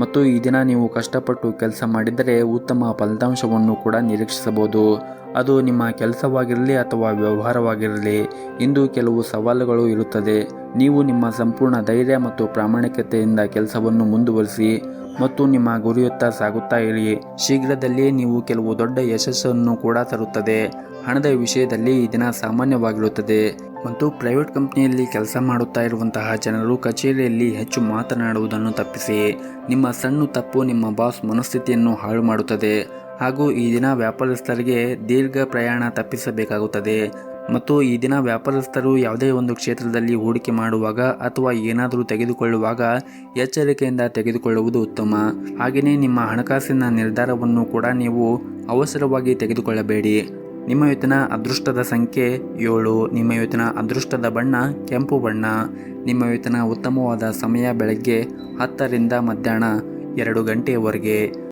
A: ಮತ್ತು ಈ ದಿನ ನೀವು ಕಷ್ಟಪಟ್ಟು ಕೆಲಸ ಮಾಡಿದರೆ ಉತ್ತಮ ಫಲಿತಾಂಶವನ್ನು ಕೂಡ ನಿರೀಕ್ಷಿಸಬಹುದು. ಅದು ನಿಮ್ಮ ಕೆಲಸವಾಗಿರಲಿ ಅಥವಾ ವ್ಯವಹಾರವಾಗಿರಲಿ. ಇಂದು ಕೆಲವು ಸವಾಲುಗಳು ಇರುತ್ತದೆ. ನೀವು ನಿಮ್ಮ ಸಂಪೂರ್ಣ ಧೈರ್ಯ ಮತ್ತು ಪ್ರಾಮಾಣಿಕತೆಯಿಂದ ಕೆಲಸವನ್ನು ಮುಂದುವರಿಸಿ ಮತ್ತು ನಿಮ್ಮ ಗುರಿಯತ್ತ ಸಾಗುತ್ತಾ ಇರಿ. ಶೀಘ್ರದಲ್ಲೇ ನೀವು ಕೆಲವು ದೊಡ್ಡ ಯಶಸ್ಸನ್ನು ಕೂಡ ತರುತ್ತದೆ. ಹಣದ ವಿಷಯದಲ್ಲಿ ಈ ದಿನ ಸಾಮಾನ್ಯವಾಗಿರುತ್ತದೆ. ಮತ್ತು ಪ್ರೈವೇಟ್ ಕಂಪನಿಯಲ್ಲಿ ಕೆಲಸ ಮಾಡುತ್ತಾ ಇರುವಂತಹ ಜನರು ಕಚೇರಿಯಲ್ಲಿ ಹೆಚ್ಚು ಮಾತನಾಡುವುದನ್ನು ತಪ್ಪಿಸಿ. ನಿಮ್ಮ ಸಣ್ಣ ತಪ್ಪು ನಿಮ್ಮ ಬಾಸ್ ಮನಸ್ಥಿತಿಯನ್ನು ಹಾಳು ಮಾಡುತ್ತದೆ. ಹಾಗೂ ಈ ದಿನ ವ್ಯಾಪಾರಸ್ಥರಿಗೆ ದೀರ್ಘ ಪ್ರಯಾಣ ತಪ್ಪಿಸಬೇಕಾಗುತ್ತದೆ. ಮತ್ತು ಈ ದಿನ ವ್ಯಾಪಾರಸ್ಥರು ಯಾವುದೇ ಒಂದು ಕ್ಷೇತ್ರದಲ್ಲಿ ಹೂಡಿಕೆ ಮಾಡುವಾಗ ಅಥವಾ ಏನಾದರೂ ತೆಗೆದುಕೊಳ್ಳುವಾಗ ಎಚ್ಚರಿಕೆಯಿಂದ ತೆಗೆದುಕೊಳ್ಳುವುದು ಉತ್ತಮ. ಹಾಗೆಯೇ ನಿಮ್ಮ ಹಣಕಾಸಿನ ನಿರ್ಧಾರವನ್ನು ಕೂಡ ನೀವು ಅವಸರವಾಗಿ ತೆಗೆದುಕೊಳ್ಳಬೇಡಿ. ನಿಮ್ಮ ಇವತ್ತಿನ ಅದೃಷ್ಟದ ಸಂಖ್ಯೆ 7. ನಿಮ್ಮ ಇವತ್ತಿನ ಅದೃಷ್ಟದ ಬಣ್ಣ ಕೆಂಪು ಬಣ್ಣ. ನಿಮ್ಮ ಇವತ್ತಿನ ಉತ್ತಮವಾದ ಸಮಯ ಬೆಳಗ್ಗೆ 10ರಿಂದ ಮಧ್ಯಾಹ್ನ 2 ಗಂಟೆಯವರೆಗೆ.